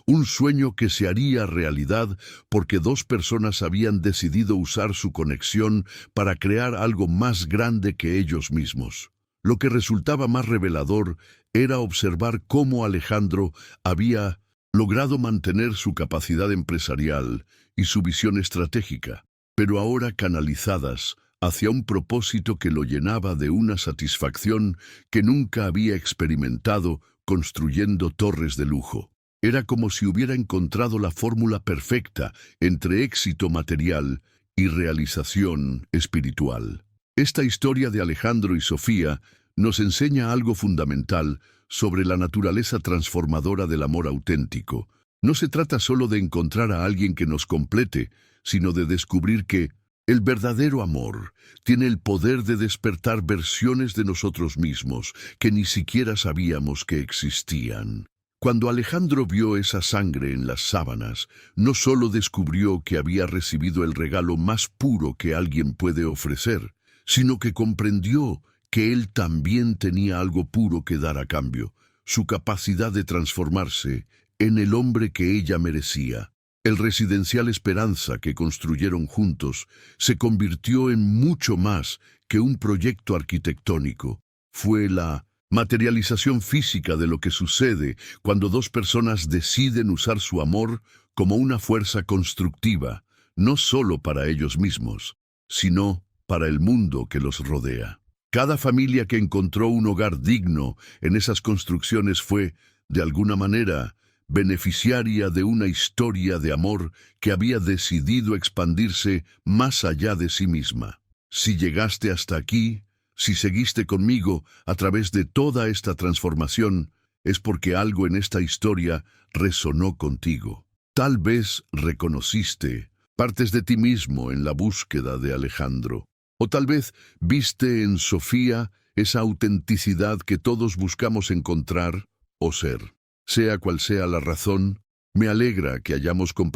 un sueño que se haría realidad porque dos personas habían decidido usar su conexión para crear algo más grande que ellos mismos. Lo que resultaba más revelador era observar cómo Alejandro había logrado mantener su capacidad empresarial y su visión estratégica, pero ahora canalizadas hacia un propósito que lo llenaba de una satisfacción que nunca había experimentado construyendo torres de lujo. Era como si hubiera encontrado la fórmula perfecta entre éxito material y realización espiritual. Esta historia de Alejandro y Sofía nos enseña algo fundamental sobre la naturaleza transformadora del amor auténtico. No se trata solo de encontrar a alguien que nos complete, sino de descubrir que el verdadero amor tiene el poder de despertar versiones de nosotros mismos que ni siquiera sabíamos que existían. Cuando Alejandro vio esa sangre en las sábanas, no solo descubrió que había recibido el regalo más puro que alguien puede ofrecer, sino que comprendió que él también tenía algo puro que dar a cambio, su capacidad de transformarse en el hombre que ella merecía. El Residencial Esperanza que construyeron juntos se convirtió en mucho más que un proyecto arquitectónico. Fue la materialización física de lo que sucede cuando dos personas deciden usar su amor como una fuerza constructiva, no solo para ellos mismos, sino para el mundo que los rodea. Cada familia que encontró un hogar digno en esas construcciones fue, de alguna manera, beneficiaria de una historia de amor que había decidido expandirse más allá de sí misma. Si llegaste hasta aquí, si seguiste conmigo a través de toda esta transformación, es porque algo en esta historia resonó contigo. Tal vez reconociste partes de ti mismo en la búsqueda de Alejandro, o tal vez viste en Sofía esa autenticidad que todos buscamos encontrar o ser. Sea cual sea la razón, me alegra que hayamos compartido